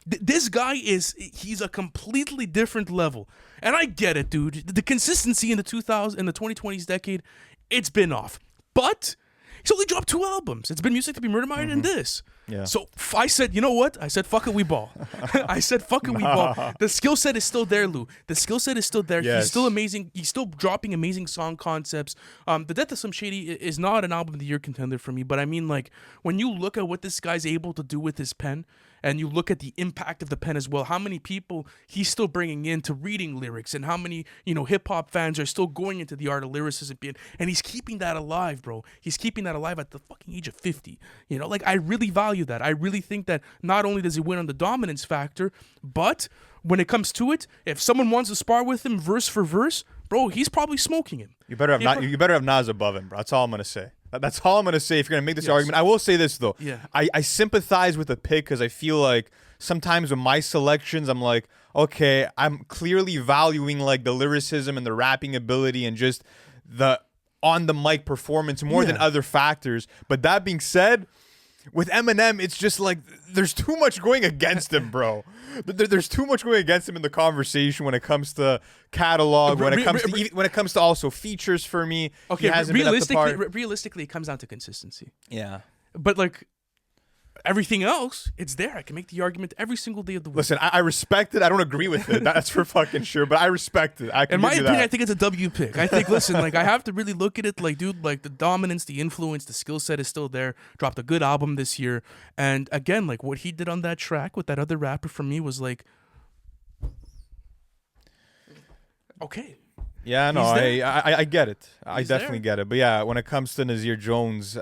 This guy he's a completely different level. And I get it, dude. The consistency in the 2020s decade, it's been off. But he's only dropped 2 albums. It's been Music to Be Murder Mined and this. Yeah. So I said, you know what? I said, fuck it, we ball. I said, fuck it, we ball. The skill set is still there, Lou. The skill set is still there. Yes. He's still amazing. He's still dropping amazing song concepts. The Death of Some Shady is not an album of the year contender for me, but I mean, like, when you look at what this guy's able to do with his pen, and you look at the impact of the pen as well, how many people he's still bringing in to reading lyrics, and how many, hip-hop fans are still going into the art of lyricism, and he's keeping that alive, bro. He's keeping that alive at the fucking age of 50. Like, I really value that. I really think that not only does he win on the dominance factor, but when it comes to it, if someone wants to spar with him verse for verse, bro, he's probably smoking him. You better have Nas above him, bro. That's all I'm gonna say. That's all I'm going to say if you're going to make this argument. I will say this, though. Yeah. I sympathize with the pick because I feel like sometimes with my selections, I'm like, okay, I'm clearly valuing like the lyricism and the rapping ability and just the on-the-mic performance more than other factors. But that being said, with Eminem, it's just like there's too much going against him, bro. There's too much going against him in the conversation when it comes to catalog, when it comes to also features for me. Okay, realistically, it comes down to consistency. Yeah, but like everything else, it's there. I can make the argument every single day of the week. Listen, I respect it. I don't agree with it. That's for fucking sure. But I respect it. In my opinion, I think it's a W pick. I think, listen, like I have to really look at it like, dude, like the dominance, the influence, the skill set is still there. Dropped a good album this year. And again, like what he did on that track with that other rapper for me was like, okay. Yeah, no, I get it. I definitely get it. But yeah, when it comes to Nazir Jones,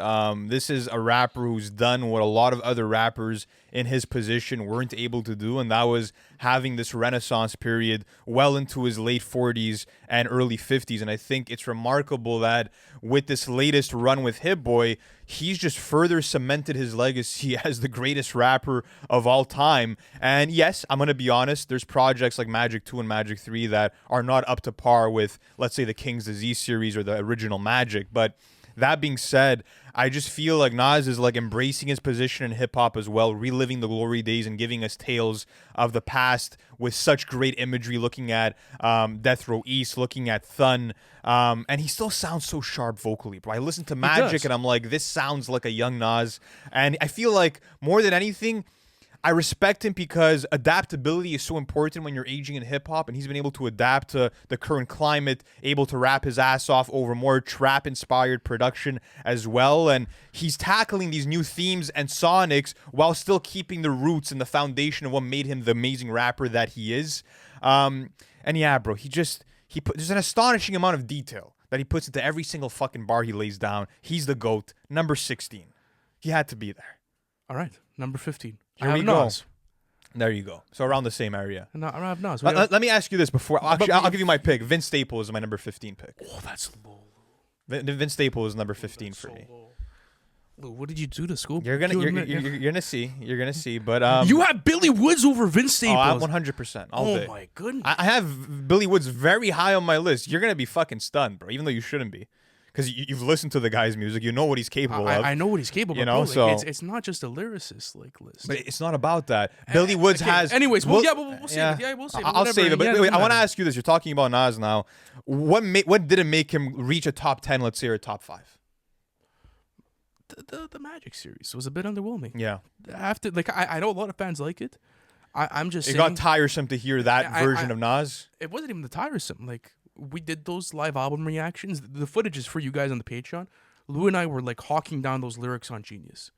this is a rapper who's done what a lot of other rappers in his position weren't able to do, and that was having this renaissance period well into his late 40s and early 50s. And I think it's remarkable that with this latest run with Hit Boy, he's just further cemented his legacy as the greatest rapper of all time. And yes, I'm going to be honest, there's projects like Magic 2 and Magic 3 that are not up to par with, let's say, the King's Disease series or the original Magic. But that being said, I just feel like Nas is like embracing his position in hip hop as well, reliving the glory days and giving us tales of the past with such great imagery, looking at Death Row East, looking at Thun, and he still sounds so sharp vocally, bro. I listen to Magic and I'm like, this sounds like a young Nas, and I feel like more than anything, I respect him because adaptability is so important when you're aging in hip-hop, and he's been able to adapt to the current climate, able to rap his ass off over more trap-inspired production as well, and he's tackling these new themes and sonics while still keeping the roots and the foundation of what made him the amazing rapper that he is. And yeah, bro, there's an astonishing amount of detail that he puts into every single fucking bar he lays down. He's the GOAT. Number 16. He had to be there. All right, number 15. Here we go. There you go. So around the same area. No, I have Nas. Let me ask you this before. Actually, I'll give you my pick. Vince Staples is my number 15 pick. Oh, that's low. Vince Staples is number 15 for me. Lou, what did you do to school? You're gonna see. But you have Billy Woods over Vince Staples. 100%. All day. Oh my goodness. I have Billy Woods very high on my list. You're gonna be fucking stunned, bro. Even though you shouldn't be, because you've listened to the guy's music. You know what he's capable of. I know what he's capable of. You know, bro. Like, so it's not just a lyricist list. But it's not about that. Billy Woods has. Anyways, we'll save it. Yeah, we'll save it. I'll save it. But yeah, wait, I want to ask you this. You're talking about Nas now. What didn't make him reach a top 10, let's say, or a top 5? The Magic series was a bit underwhelming. Yeah. After I know a lot of fans like it. I'm just saying, got tiresome to hear that version of Nas. It wasn't even the tiresome. Like, we did those live album reactions. The footage is for you guys on the Patreon. Lou and I were like hawking down those lyrics on Genius.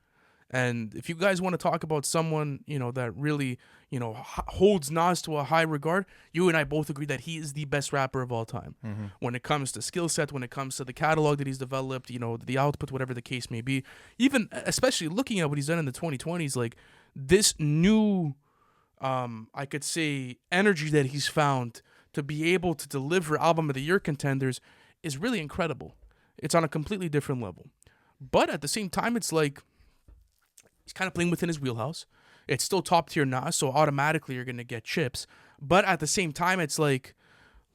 And if you guys want to talk about someone, that really, holds Nas to a high regard, you and I both agree that he is the best rapper of all time. Mm-hmm. When it comes to skill set, when it comes to the catalog that he's developed, the output, whatever the case may be. Even, especially looking at what he's done in the 2020s, like this new, I could say, energy that he's found to be able to deliver Album of the Year contenders is really incredible. It's on a completely different level. But at the same time, it's like, he's kind of playing within his wheelhouse. It's still top tier Nas, so automatically you're going to get chips. But at the same time, it's like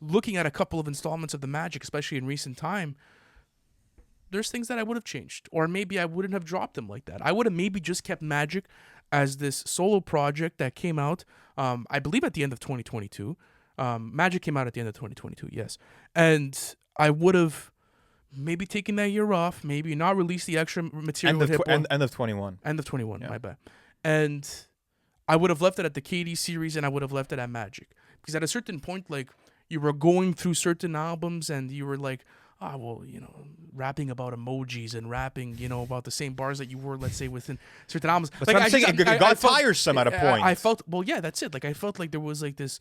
looking at a couple of installments of the Magic, especially in recent time, there's things that I would have changed. Or maybe I wouldn't have dropped them like that. I would have maybe just kept Magic as this solo project that came out, I believe, at the end of 2022. Magic came out at the end of 2022, yes. And I would have maybe taking that year off, maybe not release the extra material. End of 21. End of 21, yeah. My bad. And I would have left it at the KD series, and I would have left it at Magic. Because at a certain point, like, you were going through certain albums, and you were like, rapping about emojis and rapping, about the same bars that you were, let's say, within certain albums. That's like, what I'm saying. It got tiresome at a point. I felt, well, yeah, that's it. Like, I felt like there was, like, this,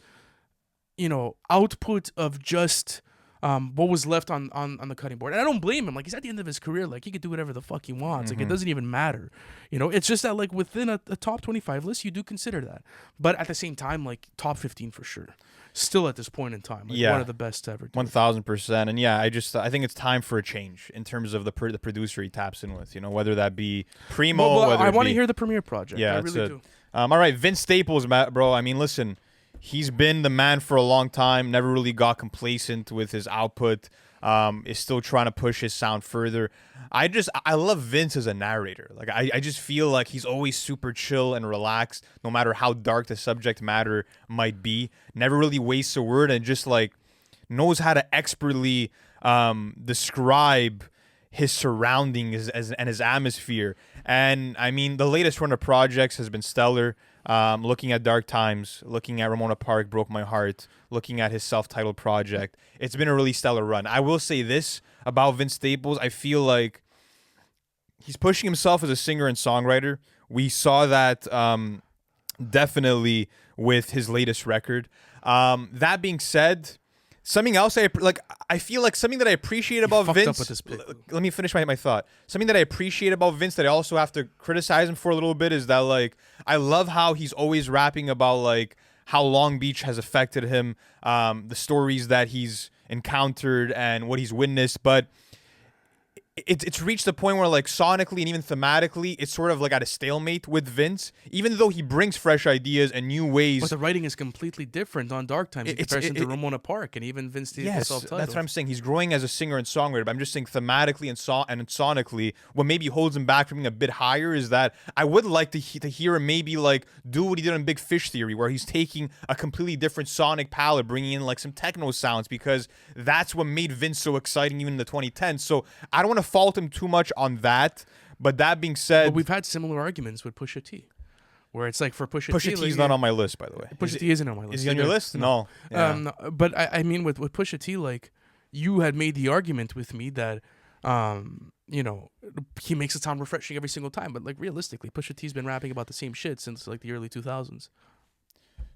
output of just what was left on the cutting board. And I don't blame him. Like, he's at the end of his career. Like, he could do whatever the fuck he wants. Mm-hmm. Like, it doesn't even matter. It's just that, like, within a top 25 list, you do consider that. But at the same time, like, top 15 for sure. Still at this point in time. Like, one of the best ever. 1,000%. And yeah, I think it's time for a change in terms of the producer he taps in with, whether that be Primo, well, whether I want to hear the Premiere Project. Yeah, I really do. All right, Vince Staples, bro. I mean, listen, he's been the man for a long time, never really got complacent with his output, is still trying to push his sound further. I love Vince as a narrator. Like, I just feel like he's always super chill and relaxed, no matter how dark the subject matter might be. Never really wastes a word and just, like, knows how to expertly describe his surroundings and his atmosphere. And, I mean, the latest run of projects has been stellar. Looking at Dark Times, looking at Ramona Park, Broke My Heart, looking at his self-titled project. It's been a really stellar run. I will say this about Vince Staples. I feel like he's pushing himself as a singer and songwriter. We saw that definitely with his latest record. That being said, something else I feel like something that I appreciate about Vince. Let me finish my thought. Something that I appreciate about Vince that I also have to criticize him for a little bit is that, like, I love how he's always rapping about, like, how Long Beach has affected him, the stories that he's encountered and what he's witnessed, but it's reached the point where, like, sonically and even thematically, it's sort of like at a stalemate with Vince, even though he brings fresh ideas and new ways. But the writing is completely different on Dark Times in comparison to Ramona Park and even Vince Staples' self-titled. That's what I'm saying. He's growing as a singer and songwriter, but I'm just saying thematically and sonically, what maybe holds him back from being a bit higher is that I would like to hear him maybe, like, do what he did on Big Fish Theory, where he's taking a completely different sonic palette, bringing in, like, some techno sounds, because that's what made Vince so exciting even in the 2010s. So I don't want to fault him too much on that, but that being said, we've had similar arguments with Pusha T, where it's like for Pusha T, T's not on my list, by the way. Pusha T isn't on my list. Is he on your list? No. Yeah. No, but I mean with Pusha T, like, you had made the argument with me that he makes it sound refreshing every single time, but, like, realistically, Pusha T's been rapping about the same shit since, like, the early 2000s.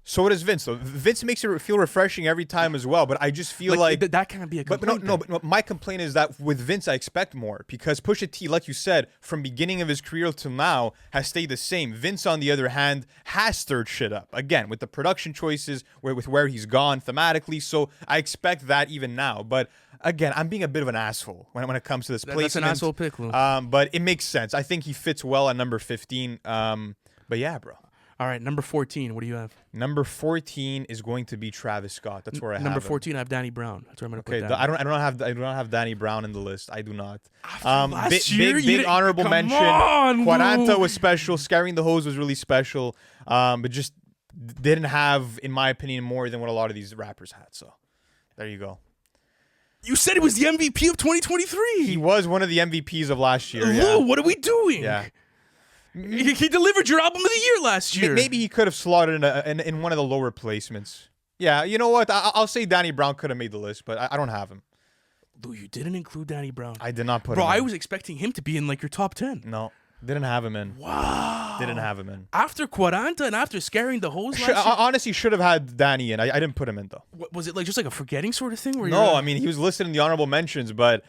So does Vince, though. Vince makes it feel refreshing every time as well, but I just feel like that can't be a complaint. But my complaint is that with Vince, I expect more because Pusha T, like you said, from beginning of his career till now, has stayed the same. Vince, on the other hand, has stirred shit up again with the production choices, with where he's gone thematically. So I expect that even now. But again, I'm being a bit of an asshole when it comes to this placement. That's an asshole pick, Lou. But it makes sense. I think he fits well at number 15. But yeah, bro. All right, number 14. What do you have? Number 14 is going to be Travis Scott. That's where I have Number him. 14. I have Danny Brown. That's where I'm gonna put Okay, down. I do not have Danny Brown in the list. I do not. Last year, Big honorable come mention. on, Quaranta Lou. was special. Scaring the Hose was really special. But just didn't have, in my opinion, more than what a lot of these rappers had. So there you go. You said he was the MVP of 2023. He was one of the MVPs of last year. Lou, Yeah. what are we doing? Yeah. He delivered your album of the year last year. Maybe he could have slotted in one of the lower placements. Yeah, you know what? I'll say Danny Brown could have made the list, but I don't have him. Lou, you didn't include Danny Brown. I did not put Bro, him in. I was expecting him to be in like your top 10. No, didn't have him in. Wow. Didn't have him in. After Quaranta and after Scaring the Hose last year? Honestly, should have had Danny in. I didn't put him in, though. Was it like just like a forgetting sort of thing? Where No, I mean, he was listed in the honorable mentions, but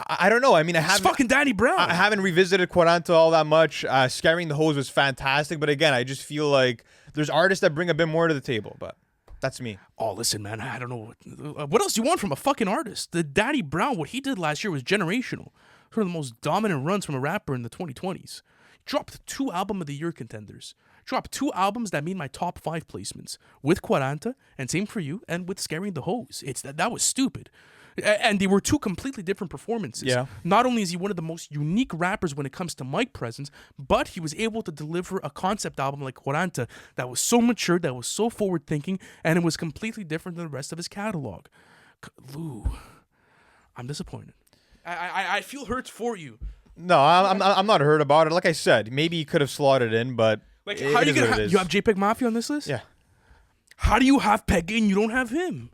I don't know. I mean, it's fucking Danny Brown. I haven't revisited Quaranta all that much. Scaring the Hose was fantastic, but again, I just feel like there's artists that bring a bit more to the table, but that's me. Oh, listen, man. I don't know. What else do you want from a fucking artist? The Danny Brown, what he did last year was generational. One of the most dominant runs from a rapper in the 2020s. Dropped 2 album of the year contenders. Dropped 2 albums that made my top 5 placements with Quaranta, and same for you, and with Scaring the Hose. That was stupid. And they were 2 completely different performances. Yeah. Not only is he one of the most unique rappers when it comes to mic presence, but he was able to deliver a concept album like Quaranta that was so mature, that was so forward thinking, and it was completely different than the rest of his catalog. Lou, I'm disappointed. I feel hurt for you. No, I'm not hurt about it. Like I said, maybe he could have slotted in, but Like, how are you gonna you have JPEG Mafia on this list? Yeah. How do you have Peggy and you don't have him?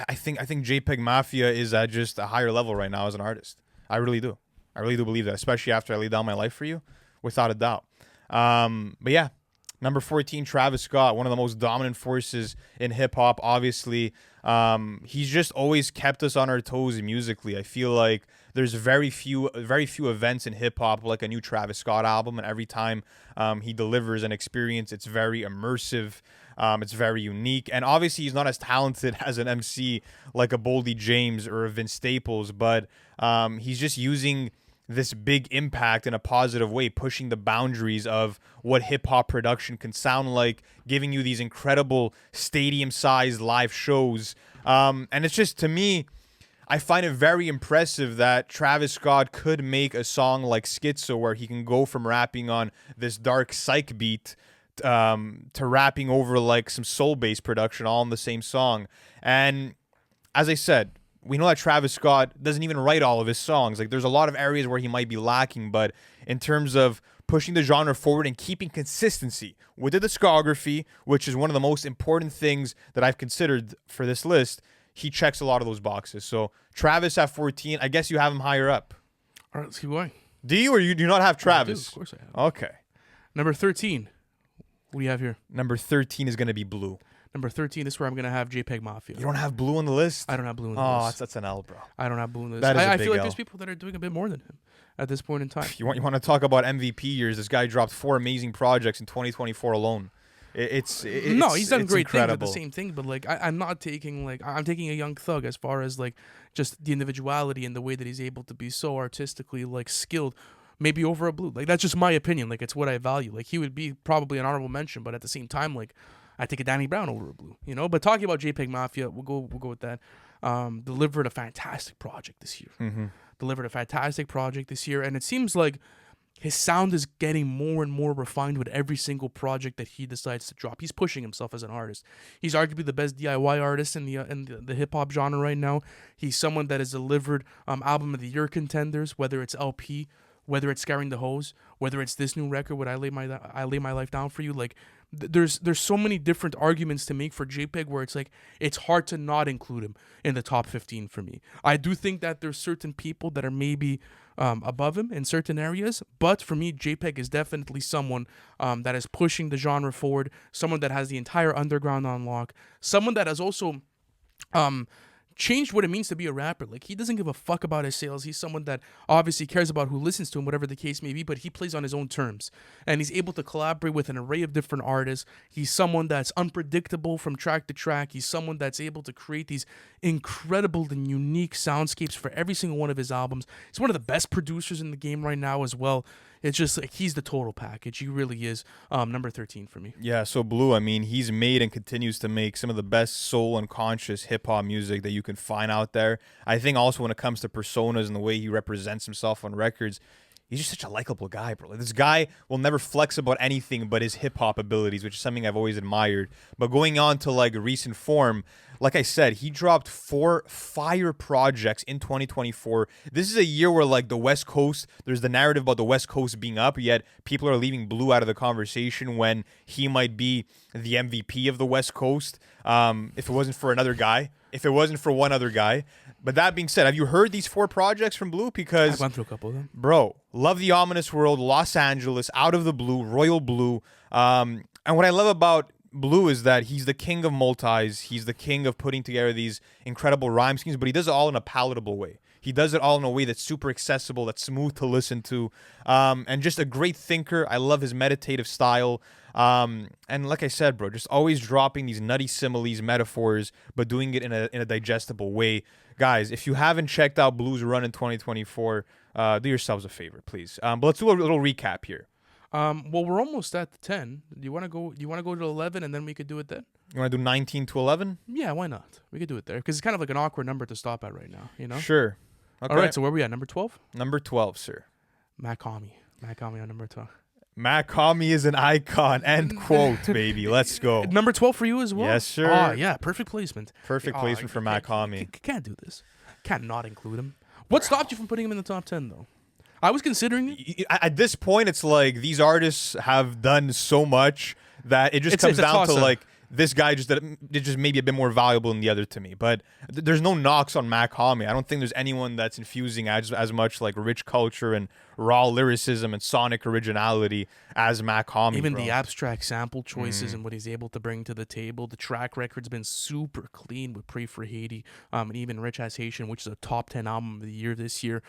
I think JPEG Mafia is at just a higher level right now as an artist. I really do. I really do believe that, especially after I laid down my life for you, without a doubt. But yeah, number 14, Travis Scott, one of the most dominant forces in hip hop. Obviously, he's just always kept us on our toes musically. I feel like there's very few events in hip hop like a new Travis Scott album, and every time he delivers an experience, it's very immersive. It's very unique, and obviously he's not as talented as an MC like a Boldy James or a Vince Staples, but he's just using this big impact in a positive way, pushing the boundaries of what hip-hop production can sound like, giving you these incredible stadium-sized live shows. And it's just, to me, I find it very impressive that Travis Scott could make a song like Schizo, where he can go from rapping on this dark psych beat to rapping over like some soul-based production all in the same song. And as I said, we know that Travis Scott doesn't even write all of his songs. Like, there's a lot of areas where he might be lacking, but in terms of pushing the genre forward and keeping consistency with the discography, which is one of the most important things that I've considered for this list, he checks a lot of those boxes. So Travis at 14, I guess you have him higher up. All right, let's keep going. Do you, or you do not have Travis? I do, of course I have. Okay. Number 13. What do you have here? Number 13 is going to be Blue. Number 13, this is where I'm going to have JPEG Mafia. You don't have Blue on the list? I don't have Blue on the Oh, list. that's an L, bro. I don't have Blue on the list. That is a I big feel like L. there's people that are doing a bit more than him at this point in time. You want to talk about MVP years? This guy dropped 4 amazing projects in 2024 alone. No, he's done great things at the incredible. same thing, but like I'm not taking I'm taking a Young Thug as far as like just the individuality and the way that he's able to be so artistically like skilled, maybe over a Blue. Like, that's just my opinion. Like, it's what I value. Like, he would be probably an honorable mention, but at the same time, like, I take a Danny Brown over a Blue, you know. But talking about JPEG Mafia, we'll go with that. Delivered a fantastic project this year. Mm-hmm. Delivered a fantastic project this year, and it seems like his sound is getting more and more refined with every single project that he decides to drop. He's pushing himself as an artist. He's arguably the best DIY artist in the hip hop genre right now. He's someone that has delivered album of the year contenders, whether it's LP, whether it's Scaring the Hose, whether it's this new record, Would I Lay My Life Down for You. Like, there's so many different arguments to make for JPEG where it's like it's hard to not include him in the top 15 for me. I do think that there's certain people that are maybe above him in certain areas, but for me, JPEG is definitely someone that is pushing the genre forward, someone that has the entire underground on lock, someone that has also changed what it means to be a rapper. Like, he doesn't give a fuck about his sales. He's someone that obviously cares about who listens to him, whatever the case may be, but he plays on his own terms. And he's able to collaborate with an array of different artists. He's someone that's unpredictable from track to track. He's someone that's able to create these incredible and unique soundscapes for every single one of his albums. He's one of the best producers in the game right now as well. It's just like he's the total package. He really is. Number 13 for me. Yeah, so Blue, I mean, he's made and continues to make some of the best soul and conscious hip-hop music that you can find out there. I think also when it comes to personas and the way he represents himself on records, he's just such a likable guy, bro. Like, this guy will never flex about anything but his hip-hop abilities, which is something I've always admired. But going on to, like, recent form, like I said, he dropped 4 fire projects in 2024. This is a year where, like, the West Coast, there's the narrative about the West Coast being up, yet people are leaving Blue out of the conversation when he might be the MVP of the West Coast if it wasn't for another guy, if it wasn't for one other guy. But that being said, have you heard these 4 projects from Blue? Because I've gone through a couple of them. Bro, Love the Ominous World, Los Angeles, Out of the Blue, Royal Blue. And what I love about Blue is that he's the king of multis. He's the king of putting together these incredible rhyme schemes, but he does it all in a palatable way. He does it all in a way that's super accessible, that's smooth to listen to, and just a great thinker. I love his meditative style. And like I said, bro, just always dropping these nutty similes, metaphors, but doing it in a digestible way. Guys, if you haven't checked out Blue's run in 2024, do yourselves a favor, please. But let's do a little recap here. Well, we're almost at the 10. Do you want to go? You want to go to 11, and then we could do it then? You want to do 19 to 11? Yeah, why not? We could do it there because it's kind of like an awkward number to stop at right now. You know? Sure. Okay. All right. So where are we at? Number 12. Number 12, sir. Makami on number 12. Makami is an icon. End quote, baby. Let's go. Number 12 for you as well? Yes, sir. Ah, yeah. Perfect placement. Perfect placement for Makami. Can't do this. Can't not include him. What stopped you from putting him in the top 10, though? I was considering it. At this point, it's like these artists have done so much that it just comes down to like this guy just maybe a bit more valuable than the other to me. But there's no knocks on Makami. I don't think there's anyone that's infusing as much like rich culture and raw lyricism and sonic originality as Makami. Even the abstract sample choices and what he's able to bring to the table. The track record's been super clean with Pray for Haiti, and even Rich Ass Haitian, which is a top 10 album of the year this year.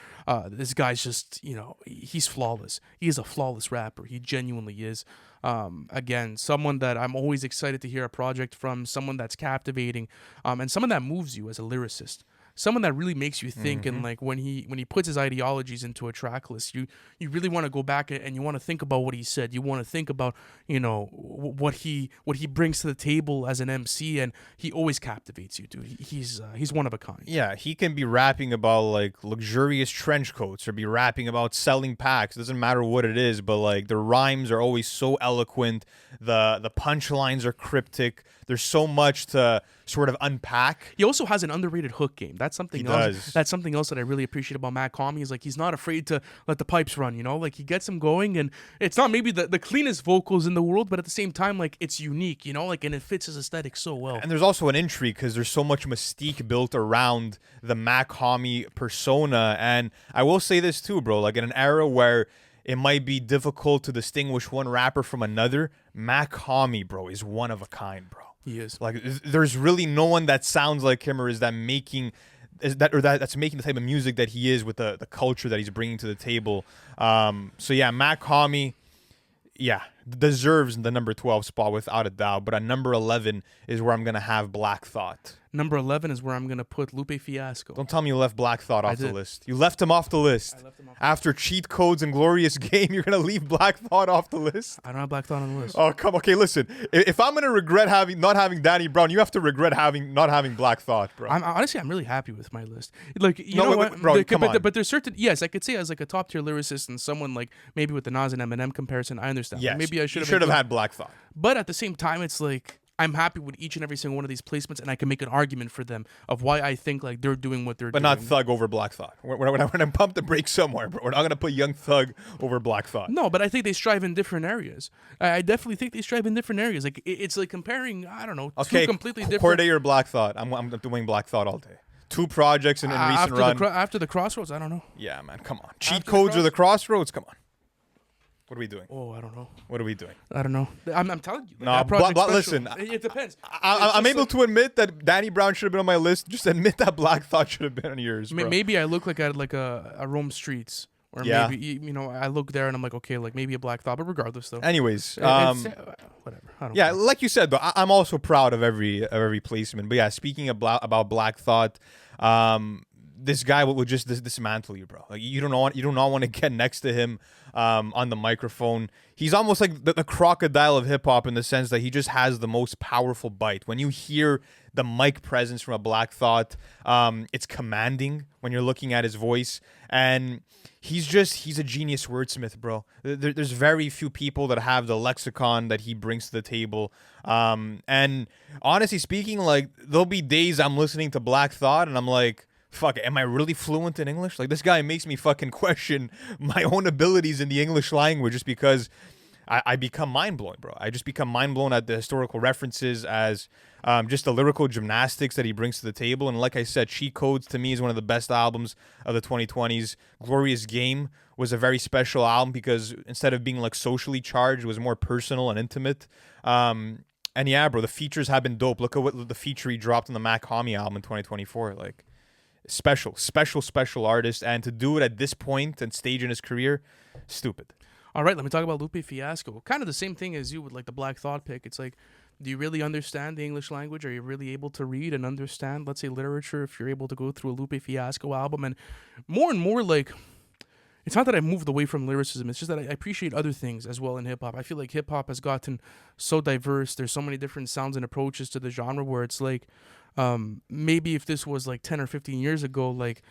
This guy's just, he's flawless. He is a flawless rapper. He genuinely is. Again, someone that I'm always excited to hear a project from, someone that's captivating, and someone that moves you as a lyricist. Someone that really makes you think, and like when he puts his ideologies into a track list, you really want to go back and you want to think about what he said. You want to think about what he brings to the table as an MC, and he always captivates you, dude. He's one of a kind. Yeah, he can be rapping about like luxurious trench coats or be rapping about selling packs. It doesn't matter what it is, but like the rhymes are always so eloquent. The punchlines are cryptic. There's so much to sort of unpack. He also has an underrated hook game. That's something else. Does. That's something else that I really appreciate about Makami. Is like he's not afraid to let the pipes run. Like he gets them going, and it's not maybe the cleanest vocals in the world, but at the same time, like it's unique. And it fits his aesthetic so well. And there's also an intrigue because there's so much mystique built around the Makami persona. And I will say this too, bro. Like in an era where it might be difficult to distinguish one rapper from another, Makami, bro, is one of a kind, bro. He is. Like there's really no one that sounds like him or that's making the type of music that he is with the culture that he's bringing to the table. So yeah, Makami, yeah, deserves the number 12 spot without a doubt. But at number 11 is where I'm gonna have Black Thought. Number 11 is where I'm going to put Lupe Fiasco. Don't tell me you left Black Thought off the list. You left him off the list. I left him off After Cheat Codes and Glorious Game, you're going to leave Black Thought off the list? I don't have Black Thought on the list. Oh, come on. Okay, listen. If I'm going to regret not having Danny Brown, you have to regret not having Black Thought, bro. Honestly, I'm really happy with my list. Like, you No, know wait, what? bro, come on. But there's certain, yes, I could say as like a top tier lyricist and someone like maybe with the Nas and Eminem comparison, I understand. Yes, Like maybe I should have had Black Thought. But at the same time, it's like, I'm happy with each and every single one of these placements, and I can make an argument for them of why I think like they're doing what they're But doing. not Thug over Black Thought. We're gonna pump the brakes somewhere, bro. We're not gonna put Young Thug over Black Thought. No, but I think they strive in different areas. I definitely think they strive in different areas. Like it's like comparing, I don't know, two completely different. Corday or Black Thought. I'm doing Black Thought all day. 2 projects in recent run. After the Crossroads, I don't know. Yeah, man, come on. Cheat Codes or the Crossroads? Come on. What are we doing? Oh, I don't know. What are we doing? I don't know. I'm telling you. No, listen. It depends. I'm able to admit that Danny Brown should have been on my list. Just admit that Black Thought should have been on yours, bro. Maybe I look like at like a Rome Streets. Or maybe, you know, I look there and I'm like, okay, like maybe a Black Thought, but regardless, though. Anyways, whatever. I don't care. like you said, though, I'm also proud of every placement. But yeah, speaking about Black Thought, this guy will just dismantle you, bro. Like you do not want to get next to him on the microphone. He's almost like the crocodile of hip hop in the sense that he just has the most powerful bite. When you hear the mic presence from a Black Thought, it's commanding when you're looking at his voice, and he's a genius wordsmith, bro. There's very few people that have the lexicon that he brings to the table. And honestly speaking, like there'll be days I'm listening to Black Thought and I'm like, fuck, am I really fluent in English? Like this guy makes me fucking question my own abilities in the English language just because I become mind blown, bro. I just become mind blown at the historical references, as just the lyrical gymnastics that he brings to the table. And like I said, Cheat Codes to me is one of the best albums of the 2020s. Glorious Game was a very special album because instead of being like socially charged, it was more personal and intimate. And yeah, bro, the features have been dope. Look at what the feature he dropped on the Mac Homie album in 2024. Like special artist, and to do it at this point and stage in his career, stupid. All right, let me talk about Lupe Fiasco. Kind of the same thing as you with like the Black Thought pick. It's like, do you really understand the English language? Are you really able to read and understand, let's say, literature? If you're able to go through a Lupe Fiasco album, and more like, it's not that I moved away from lyricism. It's just that I appreciate other things as well in hip hop. I feel like hip hop has gotten so diverse. There's so many different sounds and approaches to the genre where it's like, maybe if this was like 10 or 15 years ago, like,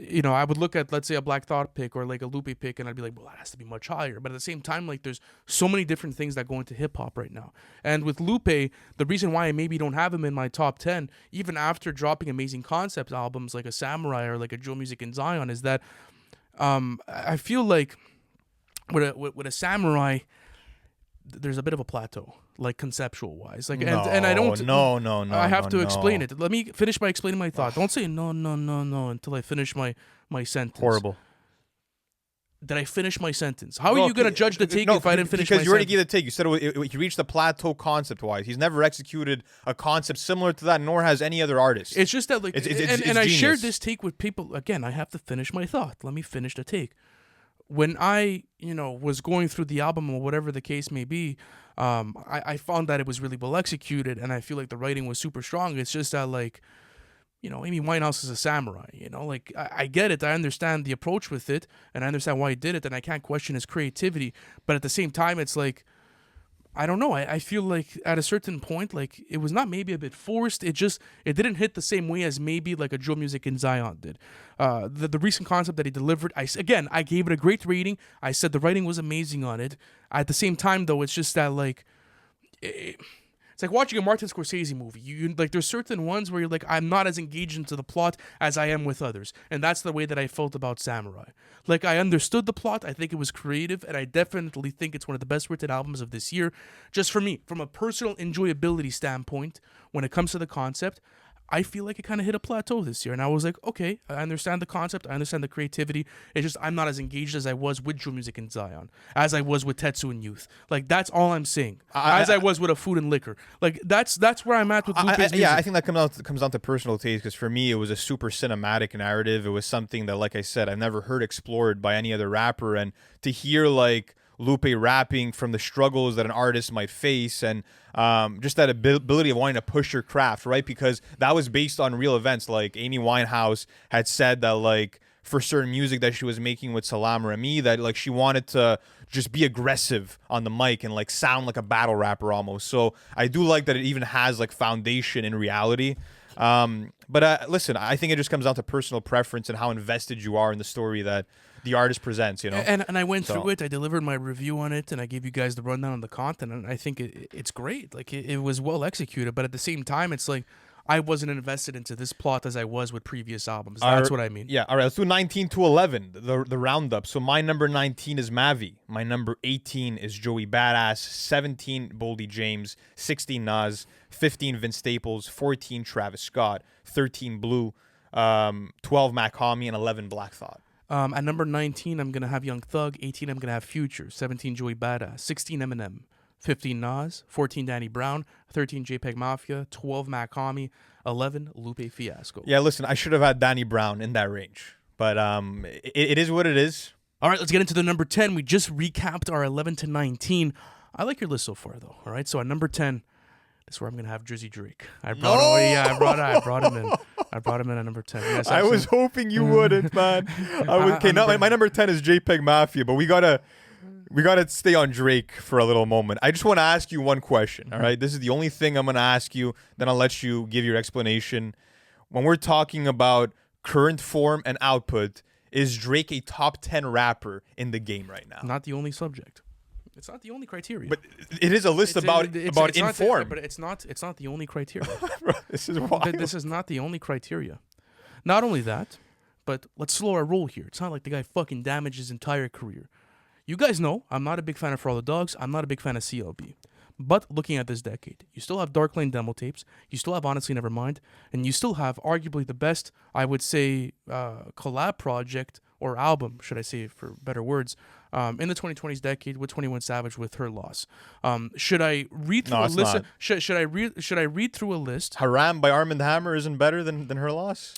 you know, I would look at, let's say, a Black Thought pick or like a Lupe pick, and I'd be like, well, that has to be much higher. But at the same time, like, there's so many different things that go into hip hop right now. And with Lupe, the reason why I maybe don't have him in my top 10, even after dropping amazing concept albums like a Samurai or like a Joe Music in Zion, is that I feel like with a Samurai, there's a bit of a plateau, like conceptual wise, like, and I don't. No. I have to explain it. Let me finish by explaining my thought. Don't say no until I finish my sentence. Horrible. Did I finish my sentence? How are you gonna judge the take if I didn't finish? Because you already gave the take. You said he reached the plateau concept wise. He's never executed a concept similar to that, nor has any other artist. It's just that, like, it's I shared this take with people. Again, I have to finish my thought. Let me finish the take. When I, was going through the album or whatever the case may be, I found that it was really well executed, and I feel like the writing was super strong. It's just that, like, Amy Winehouse is a samurai, like, I get it. I understand the approach with it, and I understand why he did it, and I can't question his creativity. But at the same time, it's like, I don't know. I feel like at a certain point, like, it was not maybe a bit forced. It didn't hit the same way as maybe like a Joe Music in Zion did. The recent concept that he delivered, I gave it a great rating. I said the writing was amazing on it. At the same time, though, it's just that, like, it's like watching a Martin Scorsese movie. You like, there's certain ones where you're like, I'm not as engaged into the plot as I am with others, and that's the way that I felt about Samurai. Like, I understood the plot. I think it was creative, and I definitely think it's one of the best written albums of this year. Just for me, from a personal enjoyability standpoint, when it comes to the concept, I feel like it kind of hit a plateau this year. And I was like, okay, I understand the concept. I understand the creativity. It's just I'm not as engaged as I was with Joe Music in Zion, as I was with Tetsu and Youth. Like, that's all I'm saying. As I was with a Food and Liquor. Like, that's where I'm at with Lupe's music. Yeah, I think that comes down to personal taste, because for me, it was a super cinematic narrative. It was something that, like I said, I've never heard explored by any other rapper. And to hear, like, Lupe rapping from the struggles that an artist might face, and just that ability of wanting to push your craft, right? Because that was based on real events. Like, Amy Winehouse had said that, like, for certain music that she was making with Salam Remy, that, like, she wanted to just be aggressive on the mic and, like, sound like a battle rapper almost. So I do like that it even has, like, foundation in reality. But listen, I think it just comes down to personal preference and how invested you are in the story that the artist presents, you know? And I went through it. I delivered my review on it, and I gave you guys the rundown on the content, and I think it's great. Like, it was well executed, but at the same time, it's like I wasn't invested into this plot as I was with previous albums. That's what I mean. Yeah, all right, let's do 19 to 11, the roundup. So my number 19 is Mavi. My number 18 is Joey Badass. 17, Boldy James. 16, Nas. 15, Vince Staples. 14, Travis Scott. 13, Blue. 12, Mac Homie. And 11, Black Thought. At number 19, I'm going to have Young Thug. 18, I'm going to have Future. 17, Joey Badass. 16, Eminem. 15, Nas. 14, Danny Brown. 13, JPEG Mafia. 12, Mac Homie. 11, Lupe Fiasco. Yeah, listen, I should have had Danny Brown in that range. But it is what it is. All right, let's get into the number 10. We just recapped our 11 to 19. I like your list so far, though. All right, so at number 10, that's where I'm going to have Drizzy Drake. I brought him in. I brought him in at number 10. Yes, I was hoping you wouldn't, man. My number 10 is JPEG Mafia, but we gotta stay on Drake for a little moment. I just want to ask you one question, all right? This is the only thing I'm going to ask you, then I'll let you give your explanation. When we're talking about current form and output, is Drake a top 10 rapper in the game right now? Not the only subject. It's not the only criteria. But it is a list about inform. But it's not the only criteria. This is wild. This is not the only criteria. Not only that, but let's slow our roll here. It's not like the guy fucking damaged his entire career. You guys know I'm not a big fan of For All the Dogs. I'm not a big fan of CLB. But looking at this decade, you still have Dark Lane demo tapes. You still have Honestly Nevermind. And you still have arguably the best, I would say, collab project or album, should I say for better words, in the 2020s decade with 21 Savage with Her Loss. Should I read through a list? Should I read through a list? Haram by Armand Hammer isn't better than Her Loss?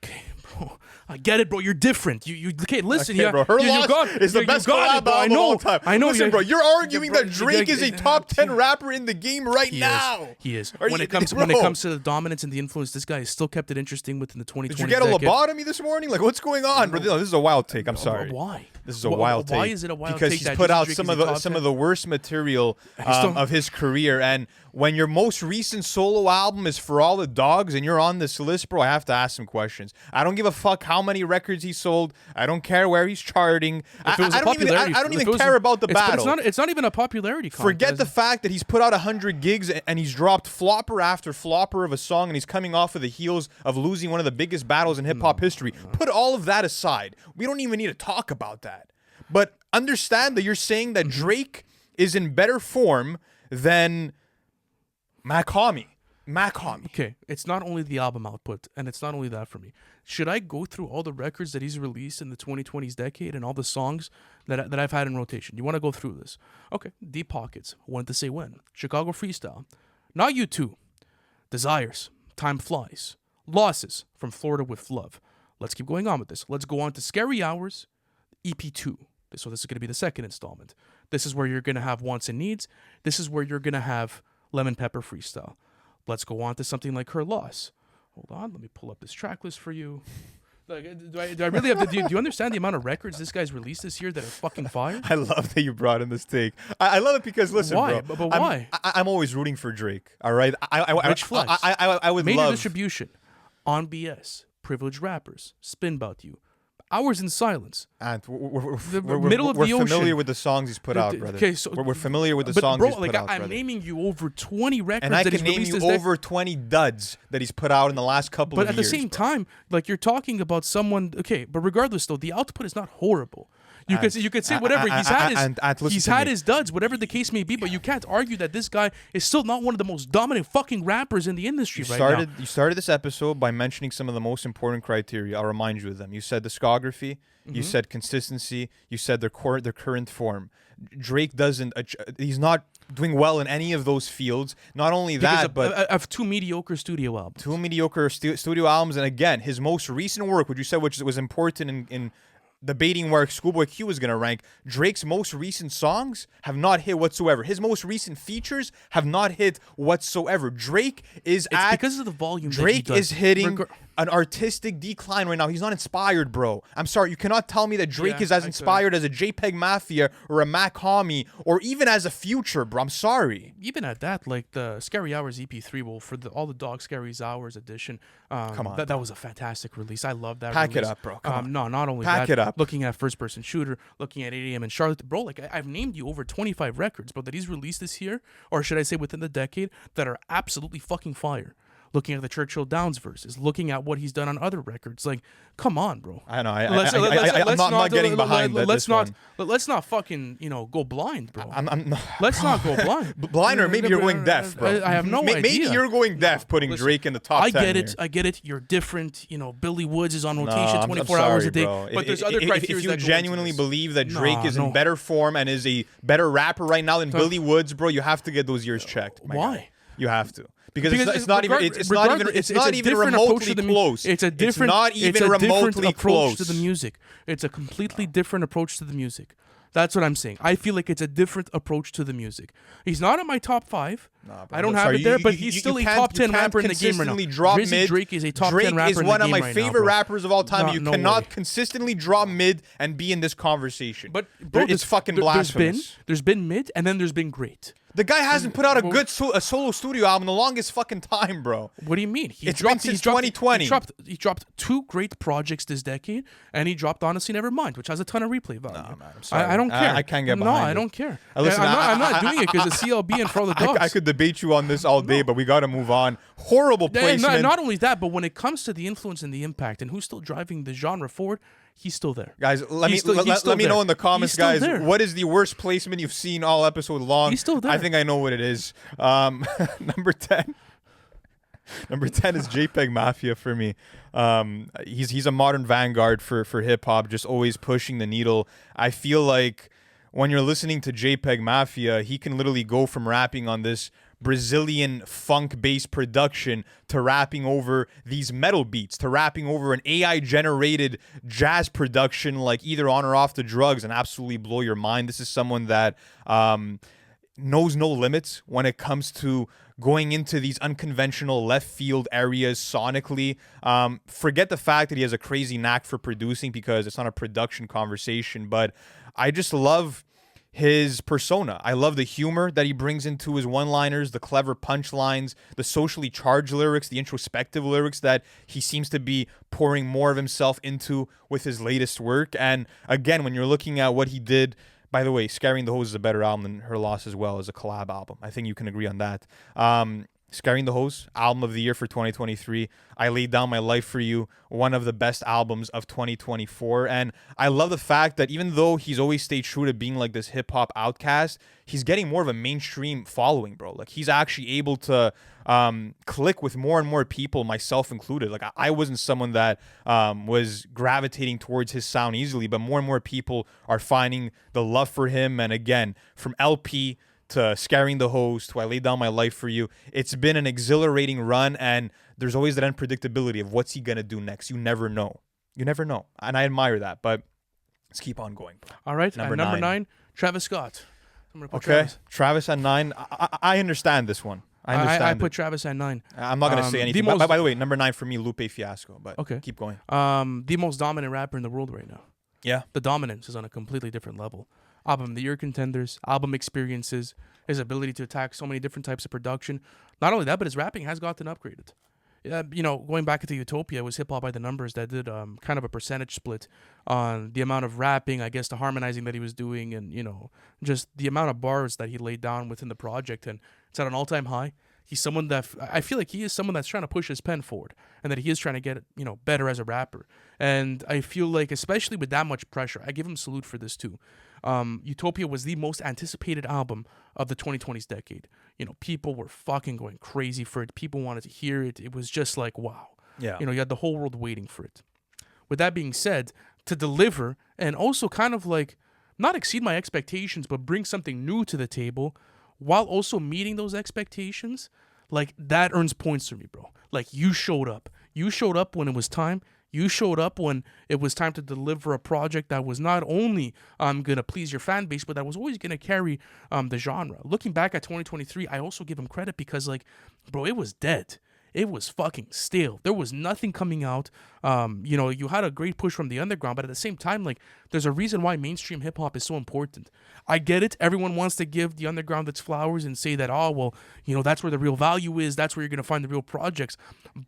Okay, bro. I get it, bro. You're different. Okay, listen here. Bro. Her Loss is the best collab album of all time. I know. Listen, bro. You're arguing that Drake is a top 10 rapper in the game right now. He is. When it comes to the dominance and the influence, this guy has still kept it interesting within the 2020s. Did you get a lobotomy this morning? Like, what's going on, bro? No, this is a wild take. I'm sorry. Why? This is a wild take. Why is it a wild take? Because he's put out some of the worst material of his career. And when your most recent solo album is For All the Dogs and you're on this list, bro, I have to ask some questions. I don't give a fuck how many records he sold. I don't care where he's charting. I don't even care about the battle. It's not even a popularity contest. Forget the fact that he's put out 100 gigs and he's dropped flopper after flopper of a song and he's coming off of the heels of losing one of the biggest battles in hip-hop history. Put all of that aside. We don't even need to talk about that. But understand that you're saying that Drake is in better form than Mac Homie. Okay, it's not only the album output, and it's not only that for me. Should I go through all the records that he's released in the 2020s decade and all the songs that I've had in rotation? You want to go through this? Okay, Deep Pockets, Wanted to Say When, Chicago Freestyle, Not You Too, Desires, Time Flies, Losses, From Florida with Love. Let's keep going on with this. Let's go on to Scary Hours, EP2. So this is going to be the second installment. This is where you're going to have Wants and Needs. This is where you're going to have Lemon Pepper Freestyle. Let's go on to something like Her Loss. Hold on, let me pull up this track list for you. Like, do I really have to? Do you understand the amount of records this guy's released this year that are fucking fire? I love that you brought in this take. I love it because listen, why? bro. But why? I'm always rooting for Drake. All right. Rich Flex. I would Major love Distribution, On BS, Privileged Rappers, Spin About You, Hours in Silence. And we're familiar with the songs he's put out, brother. Okay, so we're familiar with the songs he's put out, brother. I'm naming you over 20 records and I that can name you over 20 duds that he's put out in the last couple of years. But at the same time, like you're talking about someone. Okay, but regardless, though, the output is not horrible. You could say whatever. He's had his duds, whatever the case may be, but you can't argue that this guy is still not one of the most dominant fucking rappers in the industry now. You started this episode by mentioning some of the most important criteria. I'll remind you of them. You said discography. You said consistency. You said their current form. Drake doesn't. He's not doing well in any of those fields. Not only that, but of two mediocre studio albums. Studio albums, and again, his most recent work, which you said was important in debating where Schoolboy Q was going to rank. Drake's most recent songs have not hit whatsoever. His most recent features have not hit whatsoever. Drake is because of the volume. Drake is hitting an artistic decline right now. He's not inspired, bro. I'm sorry. You cannot tell me that Drake is as inspired as a JPEG Mafia or a Mac Homie or even as a Future, bro. I'm sorry. Even at that, like the Scary Hours EP3, well, for all the Dog Scary Hours edition, Come on, that was a fantastic release. I love that. Pack release. it up, bro. Come on. No, not only Pack that. it up. Looking at First Person Shooter, looking at 8 AM in Charlotte, bro. Like I've named you over 25 records, bro, that he's released this year, or should I say within the decade, that are absolutely fucking fire. Looking at the Churchill Downs verses, looking at what he's done on other records, like, come on, bro. I know. I'm not getting behind that. Let's not fucking go blind, bro. I'm Let's not go blind. Blind, or maybe you're going deaf, bro. I have no idea. Maybe you're going deaf, putting Drake in the top 10 I get here. I get it. You're different. Billy Woods is on rotation I'm 24 sorry, hours a day. bro. But there's other criteria. If you genuinely believe that Drake is in better form and is a better rapper right now than Billy Woods, bro, you have to get those ears checked. Why? Guy. You have to. Because it's not even remotely close. It's a different approach to the music. It's a completely different approach to the music. That's what I'm saying. I feel like it's a different approach to the music. He's not in my top 5. I don't have it there, but he's still a top 10 rapper in the game right now. Drizzy Drake is a top 10 rapper in the game right now. Drake is one of my favorite rappers of all time. You cannot way. consistently drop mid and be in this conversation. But bro, it's fucking blasphemous. There's been mid, and then there's been great. The guy hasn't put out a solo studio album in the longest fucking time, bro. What do you mean? It's been since 2020. He dropped 2 great projects this decade, and he dropped Honestly Nevermind, which has a ton of replay value. No, man, I'm sorry. I don't care. I can't get behind it. No, I don't care. Listen, I'm not doing it because the CLB and for all the dogs. I could debate you on this all day, but we got to move on. Horrible placement. Not only that, but when it comes to the influence and the impact and who's still driving the genre forward, he's still there. Guys, let me know in the comments, guys, what is the worst placement you've seen all episode long? He's still there. I think I know what it is. Number 10. Number 10 is JPEG Mafia for me. He's a modern vanguard for hip hop, just always pushing the needle. I feel like when you're listening to JPEG Mafia, he can literally go from rapping on this Brazilian funk-based production to rapping over these metal beats, to rapping over an AI-generated jazz production like Either On or Off the Drugs, and absolutely blow your mind. This is someone that knows no limits when it comes to going into these unconventional left field areas sonically. Forget the fact that he has a crazy knack for producing, because it's not a production conversation, but I just love his persona. I love the humor that he brings into his one-liners, the clever punchlines, the socially charged lyrics, the introspective lyrics that he seems to be pouring more of himself into with his latest work. And again, when you're looking at what he did, by the way, Scaring the Hose is a better album than Her Loss as well as a collab album. I think you can agree on that. Scaring the Hose, album of the year for 2023. I Laid Down My Life for You, one of the best albums of 2024. And I love the fact that even though he's always stayed true to being like this hip-hop outcast, he's getting more of a mainstream following, bro. Like, he's actually able to click with more and more people, myself included. Like, I wasn't someone that was gravitating towards his sound easily, but more and more people are finding the love for him. And again, from LP to Scaring the Hose to I Laid Down My Life for You, it's been an exhilarating run, and there's always that unpredictability of what's he gonna do next. You never know, and I admire that. But let's keep on going. All right, number 9, Travis Scott. Okay, Travis at 9. I understand this one. I put Travis at 9. I'm not gonna say anything. By the way, number 9 for me, Lupe Fiasco. But okay, keep going. The most dominant rapper in the world right now. Yeah, the dominance is on a completely different level. Album of the year contenders, album experiences, his ability to attack so many different types of production. Not only that, but his rapping has gotten upgraded. Going back into Utopia, it was Hip Hop by the Numbers that did kind of a percentage split on the amount of rapping, I guess, the harmonizing that he was doing, and just the amount of bars that he laid down within the project, and it's at an all-time high. He's someone that I feel like he is someone that's trying to push his pen forward, and that he is trying to get better as a rapper. And I feel like, especially with that much pressure, I give him salute for this too. Utopia was the most anticipated album of the 2020s decade. People were fucking going crazy for it. People wanted to hear it. It was just like, wow. Yeah. You had the whole world waiting for it. With that being said, to deliver and also kind of like not exceed my expectations, but bring something new to the table while also meeting those expectations, like, that earns points for me, bro. Like, you showed up. You showed up when it was time. You showed up when it was time to deliver a project that was not only going to please your fan base, but that was always going to carry the genre. Looking back at 2023, I also give him credit because, like, bro, it was dead. it was fucking stale. There was nothing coming out. You had a great push from the underground, but at the same time, like, there's a reason why mainstream hip hop is so important. I get it. Everyone wants to give the underground its flowers and say that, oh, well, that's where the real value is. That's where you're going to find the real projects.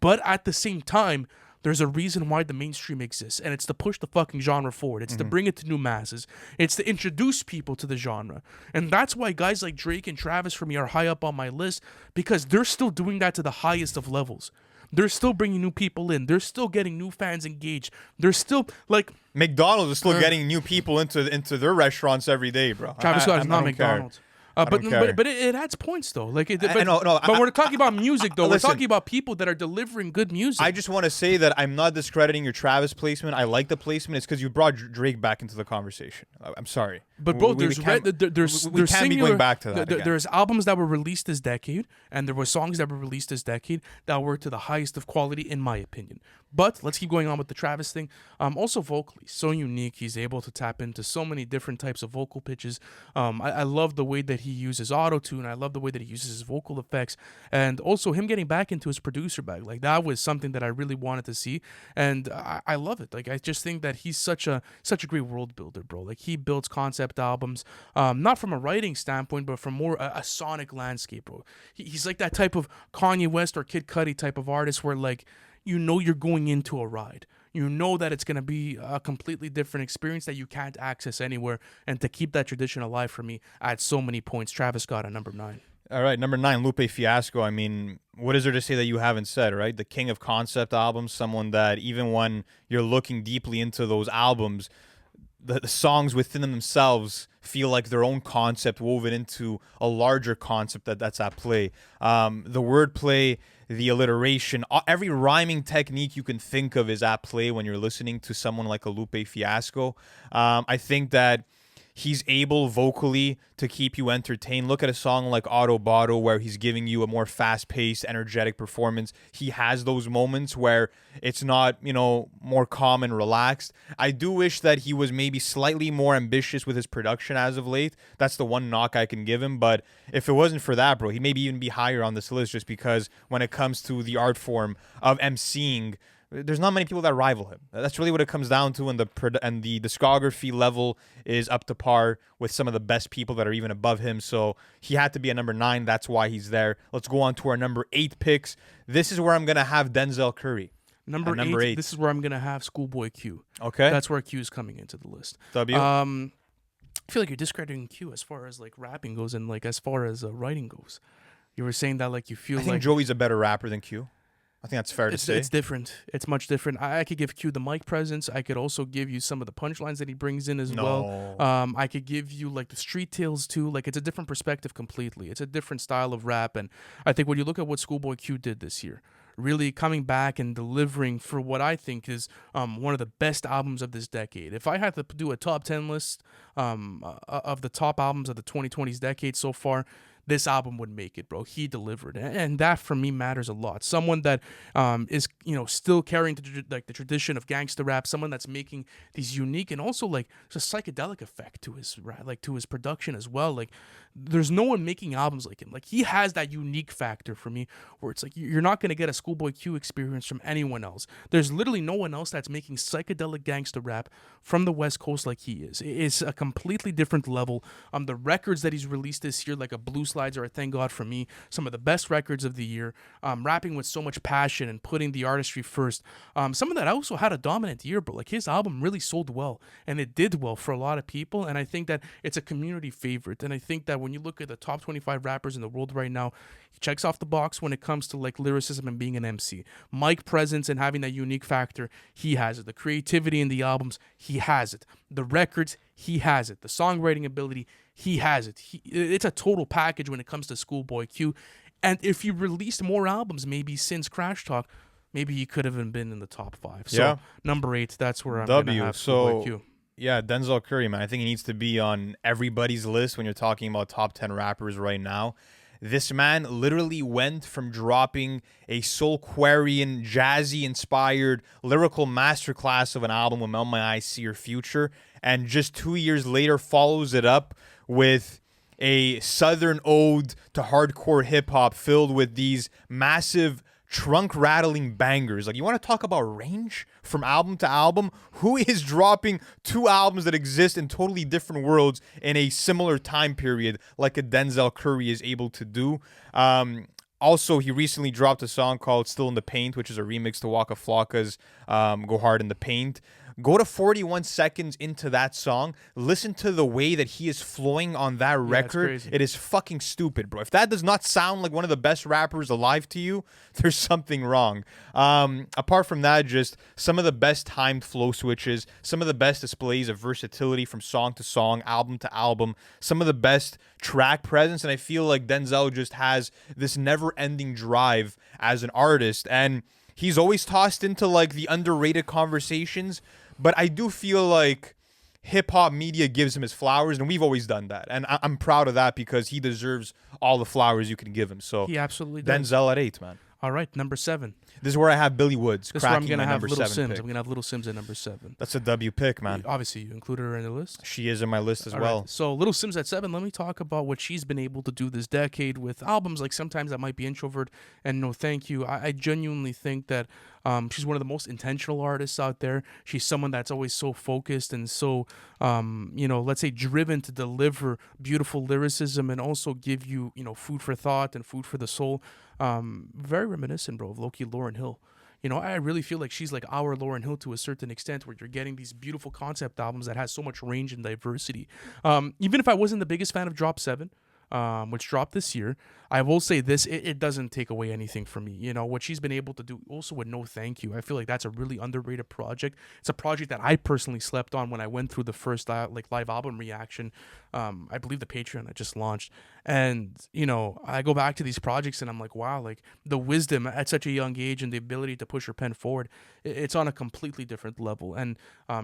But at the same time, there's a reason why the mainstream exists, and it's to push the fucking genre forward. It's to bring it to new masses. It's to introduce people to the genre. And that's why guys like Drake and Travis, for me, are high up on my list, because they're still doing that to the highest of levels. They're still bringing new people in. They're still getting new fans engaged. They're still, like... McDonald's is still getting new people into their restaurants every day, bro. Travis Scott is I not don't care. McDonald's. But it adds points though. Like but we're talking about music though. Listen, we're talking about people that are delivering good music. I just want to say that I'm not discrediting your Travis placement. I like the placement. It's because you brought Drake back into the conversation. I'm sorry. But bro, we can't be going back to that. There's albums that were released this decade, and there were songs that were released this decade that were to the highest of quality, in my opinion. But let's keep going on with the Travis thing. Also vocally, so unique. He's able to tap into so many different types of vocal pitches. I love the way that he uses auto-tune. I love the way that he uses his vocal effects. And also him getting back into his producer bag. Like, that was something that I really wanted to see. And I love it. Like, I just think that he's such a great world builder, bro. Like, he builds concept albums, not from a writing standpoint, but from more a sonic landscape, bro. He's like that type of Kanye West or Kid Cudi type of artist where, like, you're going into a ride. You know that it's going to be a completely different experience that you can't access anywhere. And to keep that tradition alive for me, I had so many points. Travis Scott at number 9. All right, number 9, Lupe Fiasco. I mean, what is there to say that you haven't said, right? The king of concept albums, someone that even when you're looking deeply into those albums, the songs within themselves feel like their own concept woven into a larger concept that's at play. The wordplay, the alliteration, every rhyming technique you can think of is at play when you're listening to someone like a Lupe Fiasco. I think that he's able vocally to keep you entertained. Look at a song like Auto Bottle where he's giving you a more fast-paced, energetic performance. He has those moments where it's not, more calm and relaxed. I do wish that he was maybe slightly more ambitious with his production as of late. That's the one knock I can give him. But if it wasn't for that, bro, he'd maybe even be higher on this list just because when it comes to the art form of emceeing, there's not many people that rival him. That's really what it comes down to, and the discography level is up to par with some of the best people that are even above him. So he had to be a number 9. That's why he's there. Let's go on to our number 8 picks. This is where I'm gonna have Denzel Curry. Number 8. This is where I'm gonna have Schoolboy Q. Okay, that's where Q is coming into the list. W. I feel like you're discrediting Q as far as like rapping goes and like as far as writing goes. You were saying that like you feel I think like Joey's a better rapper than Q. I think that's fair to say. It's different. It's much different. I could give Q the mic presence. I could also give you some of the punchlines that he brings in as well. I could give you like the street tales too. Like, it's a different perspective completely. It's a different style of rap. And I think when you look at what Schoolboy Q did this year, really coming back and delivering for what I think is one of the best albums of this decade. If I had to do a top 10 list of the top albums of the 2020s decade so far, this album would make it, bro. He delivered, and that for me matters a lot. Someone that is still carrying the tradition of gangster rap. Someone that's making these unique and also like just psychedelic effect to his to his production as well. Like, there's no one making albums like him. Like, he has that unique factor for me, where it's like you're not gonna get a Schoolboy Q experience from anyone else. There's literally no one else that's making psychedelic gangster rap from the West Coast like he is. It's a completely different level. The records that he's released this year, like a Blue Slides are, thank God for me, some of the best records of the year. Rapping with so much passion and putting the artistry first. Someone that also had a dominant year, bro. Like, his album really sold well, and it did well for a lot of people. And I think that it's a community favorite. And I think that when you look at the top 25 rappers in the world right now, he checks off the box when it comes to like lyricism and being an MC. Mic presence and having that unique factor, he has it. The creativity in the albums, he has it. The records, he has it. The songwriting ability, he has it. It's a total package when it comes to Schoolboy Q. And if he released more albums, maybe since Crash Talk, maybe he could have been in the top 5. So yeah. Number 8, that's where I'm going to have Schoolboy Q. Yeah, Denzel Curry, man. I think he needs to be on everybody's list when you're talking about top 10 rappers right now. This man literally went from dropping a Soulquarian, jazzy-inspired, lyrical masterclass of an album with Melt My Eyes, See Your Future, and just 2 years later follows it up with a southern ode to hardcore hip-hop filled with these massive trunk rattling bangers. Like, you want to talk about range from album to album? Who is dropping 2 albums that exist in totally different worlds in a similar time period like a Denzel Curry is able to do? Also, he recently dropped a song called Still in the Paint, which is a remix to Waka Flocka's Go Hard in the Paint. Go to 41 seconds into that song. Listen to the way that he is flowing on that record. crazy. It is fucking stupid, bro. If that does not sound like one of the best rappers alive to you, there's something wrong. Apart from that, just some of the best timed flow switches, some of the best displays of versatility from song to song, album to album, some of the best track presence. And I feel like Denzel just has this never-ending drive as an artist. And he's always tossed into like the underrated conversations. But I do feel like hip-hop media gives him his flowers, and we've always done that. And I'm proud of that because he deserves all the flowers you can give him. So He absolutely does. Denzel at 8, man. All right, number 7. This is where I have Billy Woods This is where I'm cracking gonna my have number Little 7 Sims. pick. I'm gonna have Little Sims at number 7. That's a W pick, man. Obviously, you included her in the list. She is in my list as All well. right, so Little Sims at 7. Let me talk about what she's been able to do this decade with albums like Sometimes I Might Be Introvert and No Thank You. I genuinely think that she's one of the most intentional artists out there. She's someone that's always so focused and so, let's say driven to deliver beautiful lyricism and also give you, food for thought and food for the soul. Very reminiscent, bro, of low-key Lauryn Hill. I really feel like she's like our Lauryn Hill to a certain extent, where you're getting these beautiful concept albums that has so much range and diversity. Even if I wasn't the biggest fan of Drop 7, which dropped this year, I will say this, it doesn't take away anything from me. What she's been able to do also with No Thank You, I feel like that's a really underrated project. It's a project that I personally slept on when I went through the first live album reaction. I believe the Patreon that just launched. And, I go back to these projects and I'm like, wow, like the wisdom at such a young age and the ability to push her pen forward, it's on a completely different level. And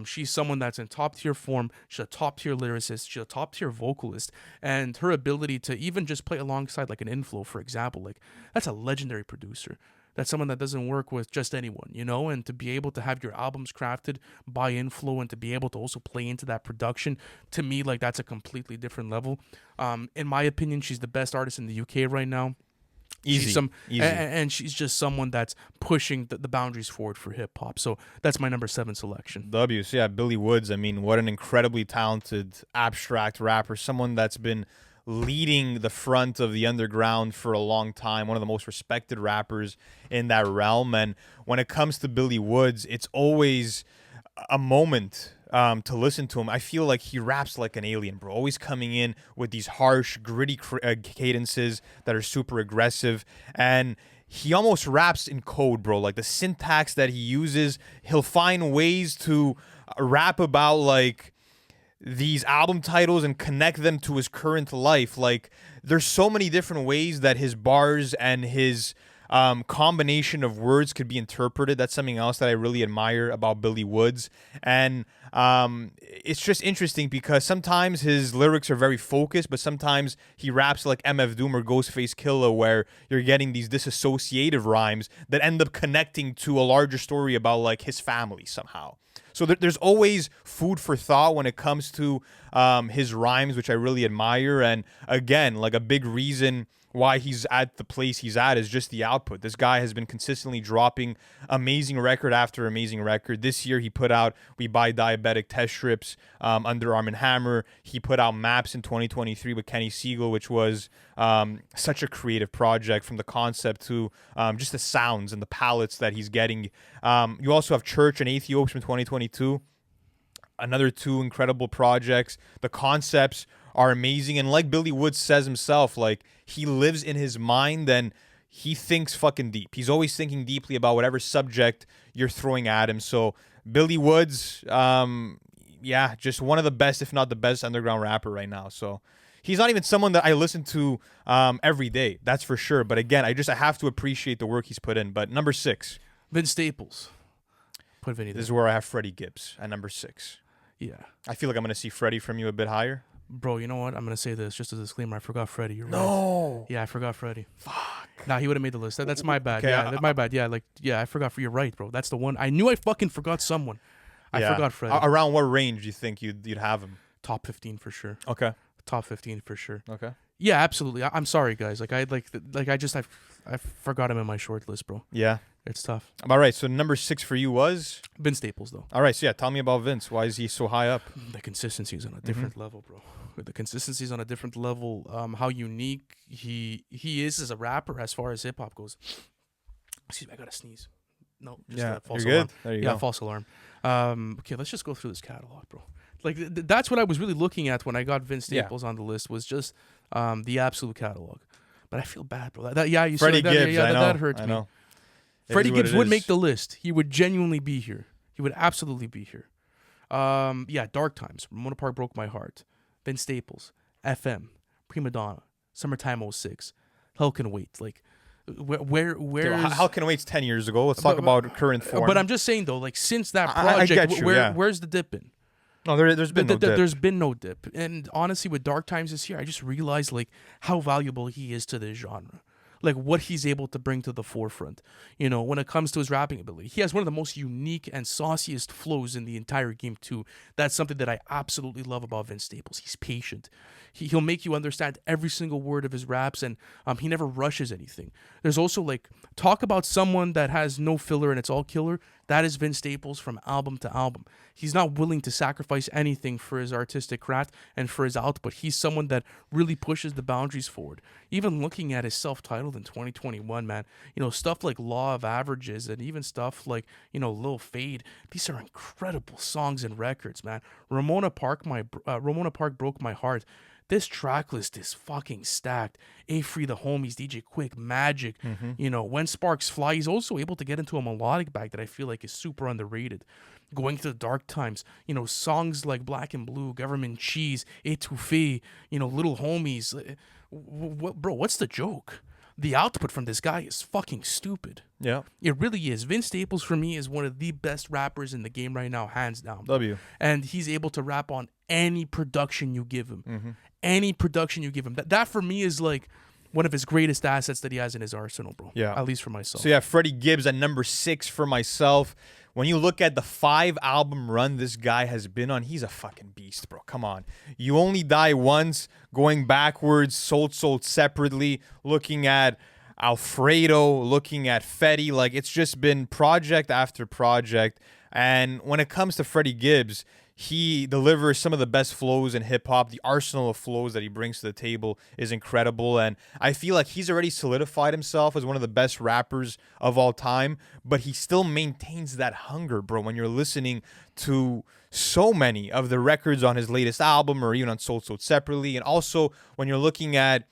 she's someone that's in top tier form. She's a top tier lyricist. She's a top tier vocalist. And her ability to even just play alongside like an Inflow, for example, like that's a legendary producer. That's someone that doesn't work with just anyone, and to be able to have your albums crafted by Inflow and to be able to also play into that production, to me, like that's a completely different level. In my opinion, she's the best artist in the UK right now. Easy. And she's just someone that's pushing the boundaries forward for hip hop. So that's my number 7 selection. W. So yeah, Billy Woods. I mean, what an incredibly talented abstract rapper. Someone that's been leading the front of the underground for a long time, one of the most respected rappers in that realm. And when it comes to Billy Woods, it's always a moment to listen to him. I feel like he raps like an alien, bro, always coming in with these harsh, gritty cadences that are super aggressive. And he almost raps in code, bro. Like the syntax that he uses, he'll find ways to rap about like these album titles and connect them to his current life. Like there's so many different ways that his bars and his combination of words could be interpreted. That's something else that I really admire about Billy Woods. And it's just interesting because sometimes his lyrics are very focused, but sometimes he raps like MF Doom or Ghostface Killah, where you're getting these disassociative rhymes that end up connecting to a larger story about like his family somehow. So there's always food for thought when it comes to his rhymes, which I really admire. And again, like a big reason why he's at the place he's at is just the output. This guy has been consistently dropping amazing record after amazing record. This year he put out We Buy Diabetic Test Strips, Under Arm & Hammer. He put out Maps in 2023 with Kenny Siegel, which was such a creative project, from the concept to just the sounds and the palettes that he's getting. You also have Church and Ethiops from 2022. Another 2 incredible projects. The concepts are amazing. And like Billy Woods says himself, like he lives in his mind and he thinks fucking deep. He's always thinking deeply about whatever subject you're throwing at him. So Billy Woods, just one of the best, if not the best underground rapper right now. So he's not even someone that I listen to every day. That's for sure. But again, I have to appreciate the work he's put in. But number 6. Vince Staples. Put Vinny there. This is where I have Freddie Gibbs at number 6. Yeah. I feel like I'm going to see Freddie from you a bit higher. Bro, you know what? I'm going to say this just as a disclaimer. I forgot Freddie. You're right. No. Yeah, I forgot Freddie. Fuck. Nah, he would have made the list. That's my bad. Okay, Yeah, my bad. Yeah, I forgot. You're right, bro. That's the one. I knew I fucking forgot someone. I forgot Freddie. Around what range do you think you'd have him? Top 15 for sure. Okay. Top 15 for sure. Okay. Yeah, absolutely. I'm sorry, guys. Like I forgot him in my short list, bro. Yeah. It's tough. All right. So number 6 for you was. Vince Staples, though. All right. So yeah, tell me about Vince. Why is he so high up? The consistency is on a different level, bro. The consistency is on a different level. How unique he is as a rapper as far as hip hop goes. Excuse me, I gotta sneeze. No, just Yeah, a false you're alarm. good. There you Yeah, go. false alarm. Okay, let's just go through this catalog, bro. Like that's what I was really looking at when I got Vince Yeah. Staples on the list was just the absolute catalog. But I feel bad, bro. Yeah, you Freddie see like Gibbs. that, I know. that hurts I me. know. It Freddie is what Gibbs it would is. make the list. He would genuinely be here. He would absolutely be here. Yeah, Dark Times. Ramona Park Broke My Heart. Vince Staples. FM. Prima Donna. Summertime '06. Hell Can Wait. Like, where Dude, How Can Wait's 10 years ago? Let's talk about current form. But I'm just saying though, like since that I project, get you, yeah. where's the dip in? No, there's been no dip. There's been no dip. And honestly, with Dark Times this year, I just realized like how valuable he is to this genre. Like what he's able to bring to the forefront, you know, when it comes to his rapping ability. He has one of the most unique and sauciest flows in the entire game too. That's something that I absolutely love about Vince Staples. He's patient. He'll make you understand every single word of his raps, and he never rushes anything. There's also like talk about someone that has no filler and it's all killer. That is Vince Staples from album to album. He's not willing to sacrifice anything for his artistic craft and for his output. He's someone that really pushes the boundaries forward. Even looking at his self-titled in 2021, man, you know, stuff like Law of Averages and even stuff like, you know, Lil Fade. These are incredible songs and records, man. Ramona Park Broke My Heart. This track list is fucking stacked. A-Free, The Homies, DJ Quick, Magic, you know, When Sparks Fly. He's also able to get into a melodic bag that I feel like is super underrated. Going to the Dark Times, you know, songs like Black and Blue, Government Cheese, Etouffee, you know, Little Homies. Bro, what's the joke? The output from this guy is fucking stupid. Yeah. It really is. Vince Staples, for me, is one of the best rappers in the game right now, hands down. W. And he's able to rap on any production you give him. Mm-hmm. Any production you give him. That for me is like one of his greatest assets that he has in his arsenal, bro. Yeah. At least for myself. So yeah, Freddie Gibbs at number 6 for myself. When you look at the 5-album run this guy has been on, he's a fucking beast, bro. Come on. You Only Die Once, going backwards, Sold separately, looking at Alfredo, looking at Fetty. Like, it's just been project after project. And when it comes to Freddie Gibbs, he delivers some of the best flows in hip-hop. The arsenal of flows that he brings to the table is incredible, and I feel like he's already solidified himself as one of the best rappers of all time, but he still maintains that hunger, bro, when you're listening to so many of the records on his latest album or even on Sold separately, and also when you're looking at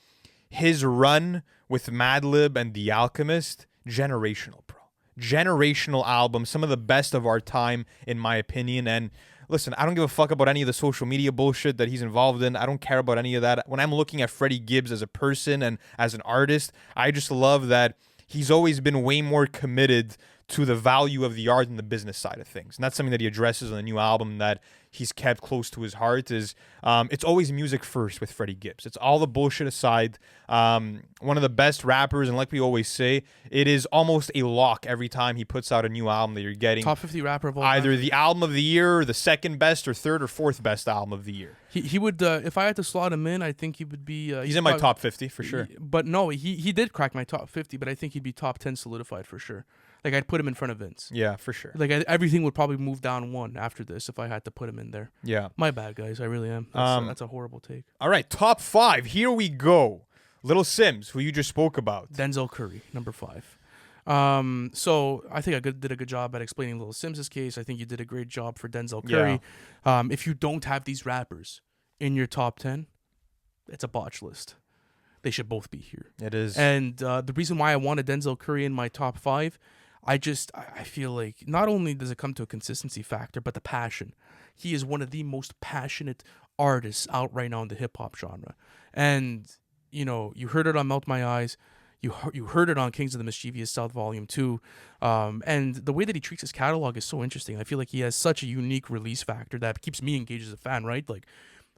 his run with Madlib and The Alchemist, generational, bro. Generational album, some of the best of our time, in my opinion, and listen, I don't give a fuck about any of the social media bullshit that he's involved in. I don't care about any of that. When I'm looking at Freddie Gibbs as a person and as an artist, I just love that he's always been way more committed to the value of the art and the business side of things. And that's something that he addresses on the new album that he's kept close to his heart is it's always music first with Freddie Gibbs. It's all the bullshit aside. One of the best rappers, and like we always say, it is almost a lock every time he puts out a new album that you're getting. Top 50 rapper of all Either time. the album of the year or the second best or third or fourth best album of the year. He would, if I had to slot him in, I think he would be... He's in my top 50 for sure. But no, he did crack my top 50, but I think he'd be top 10 solidified for sure. Like, I'd put him in front of Vince. Yeah, for sure. Like, everything would probably move down one after this if I had to put him in there. Yeah. My bad, guys. I really am. That's a horrible take. All right, top 5. Here we go. Little Sims, who you just spoke about. Denzel Curry, number 5. So I think I did a good job at explaining Little Sims' case. I think you did a great job for Denzel Curry. Yeah. If you don't have these rappers in your top 10, it's a botch list. They should both be here. It is. And the reason why I wanted Denzel Curry in my top 5, I feel like not only does it come to a consistency factor, but the passion. He is one of the most passionate artists out right now in the hip-hop genre. And, you know, you heard it on Melt My Eyes. You heard it on Kings of the Mischievous South Volume 2. And the way that he treats his catalog is so interesting. I feel like he has such a unique release factor that keeps me engaged as a fan, right? Like,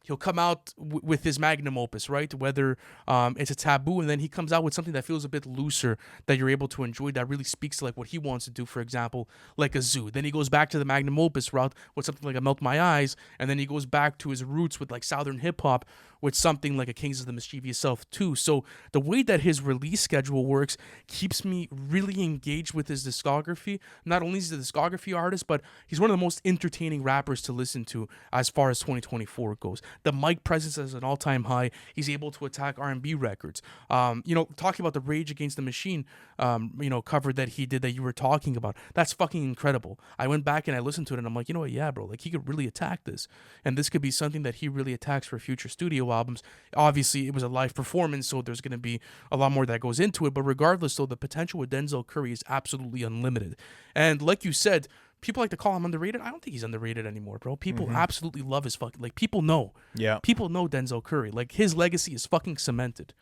he'll come out with his magnum opus, right? Whether it's a Taboo, and then he comes out with something that feels a bit looser that you're able to enjoy, that really speaks to like what he wants to do. For example, like a Zoo. Then he goes back to the magnum opus route with something like a Melt My Eyes, and then he goes back to his roots with like Southern hip hop with something like a Kings of the Mischievous Self too. So the way that his release schedule works keeps me really engaged with his discography. Not only is he a discography artist, but he's one of the most entertaining rappers to listen to as far as 2024 goes. The mic presence is an all-time high. He's able to attack R&B records. Talking about the Rage Against the Machine, cover that he did that you were talking about, that's fucking incredible. I went back and I listened to it, and I'm like, you know what, yeah, bro, like he could really attack this, and this could be something that he really attacks for future studio albums. Obviously, it was a live performance, so there's going to be a lot more that goes into it. But regardless, though, the potential with Denzel Curry is absolutely unlimited. And like you said, people like to call him underrated. I don't think he's underrated anymore, bro. People absolutely love his fucking, like, people know. Yeah. People know Denzel Curry. Like, his legacy is fucking cemented.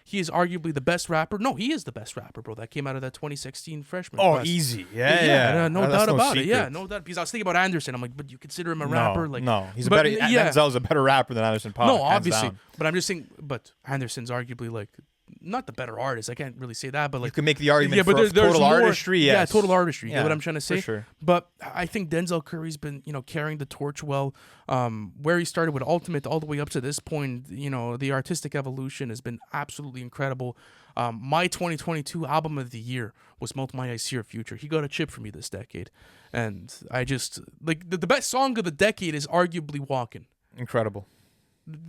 He is arguably the best rapper. No, he is the best rapper, bro. That came out of that 2016 freshman class. Easy. Yeah. No doubt about it. Yeah, no doubt. Because I was thinking about Anderson. I'm like, but you consider him a rapper? Like, no. He's a better. Denzel's a better rapper than Anderson .Paak. No, obviously. But I'm just saying. But Anderson's arguably like not the better artist. I can't really say that, but like you can make the argument but for total artistry. Yes. Yeah, total artistry. You know what I'm trying to say? For sure. But I think Denzel Curry's been, carrying the torch well. Where he started with Ultimate all the way up to this point, the artistic evolution has been absolutely incredible. My 2022 album of the year was Melt My Eyes Here Future. He got a chip for me this decade. And I just, like, the best song of the decade is arguably Walkin'. Incredible.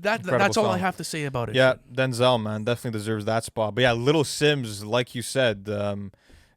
That's all I have to say about it. Yeah, Denzel, man, definitely deserves that spot. But yeah, Little Sims, like you said,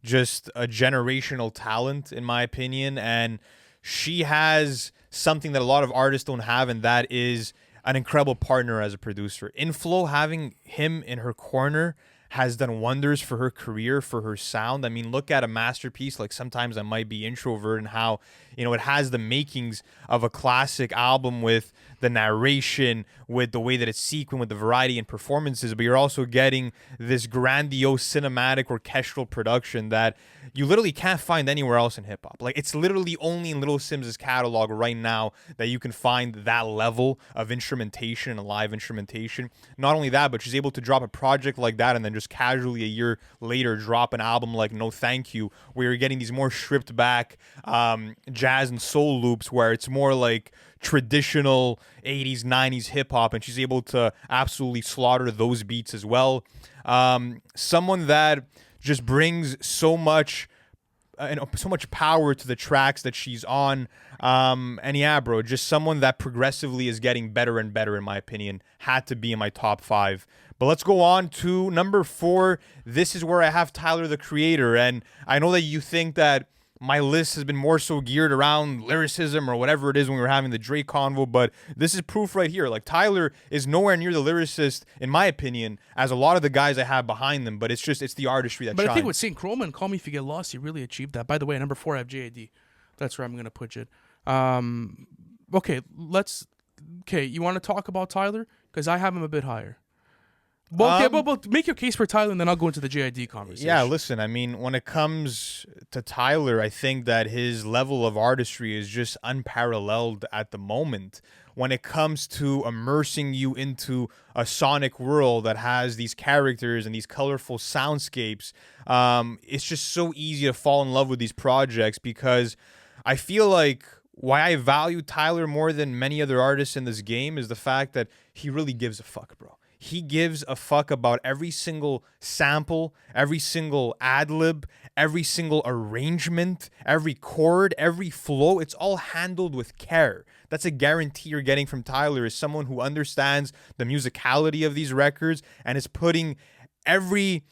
just a generational talent, in my opinion. And she has something that a lot of artists don't have, and that is an incredible partner as a producer. Inflo, having him in her corner has done wonders for her career, for her sound. I mean, look at a masterpiece like Sometimes I Might Be Introvert, and how, it has the makings of a classic album with the narration, with the way that it's sequenced, with the variety and performances, but you're also getting this grandiose cinematic orchestral production that you literally can't find anywhere else in hip-hop. Like, it's literally only in Little Sims' catalog right now that you can find that level of instrumentation and live instrumentation. Not only that, but she's able to drop a project like that and then just casually a year later drop an album like No Thank You, where you're getting these more stripped back jazz and soul loops, where it's more like traditional 80s, 90s hip-hop, and she's able to absolutely slaughter those beats as well. Someone that just brings so much power to the tracks that she's on. And yeah, bro, just someone that progressively is getting better and better, in my opinion. Had to be in my top 5. But let's go on to number 4. This is where I have Tyler, the Creator. And I know that you think that my list has been more so geared around lyricism or whatever it is when we were having the Drake convo, but this is proof right here. Like, Tyler is nowhere near the lyricist, in my opinion, as a lot of the guys I have behind them, but it's the artistry that shines. But I think with St. Chroma and Call Me If You Get Lost, he really achieved that. By the way, number 4, I have JAD. That's where I'm going to put it. Okay, you want to talk about Tyler? Because I have him a bit higher. Well, make your case for Tyler, and then I'll go into the JID conversation. Yeah, listen, I mean, when it comes to Tyler, I think that his level of artistry is just unparalleled at the moment. When it comes to immersing you into a sonic world that has these characters and these colorful soundscapes, it's just so easy to fall in love with these projects, because I feel like why I value Tyler more than many other artists in this game is the fact that he really gives a fuck, bro. He gives a fuck about every single sample, every single ad-lib, every single arrangement, every chord, every flow. It's all handled with care. That's a guarantee you're getting from Tyler, is someone who understands the musicality of these records and is putting every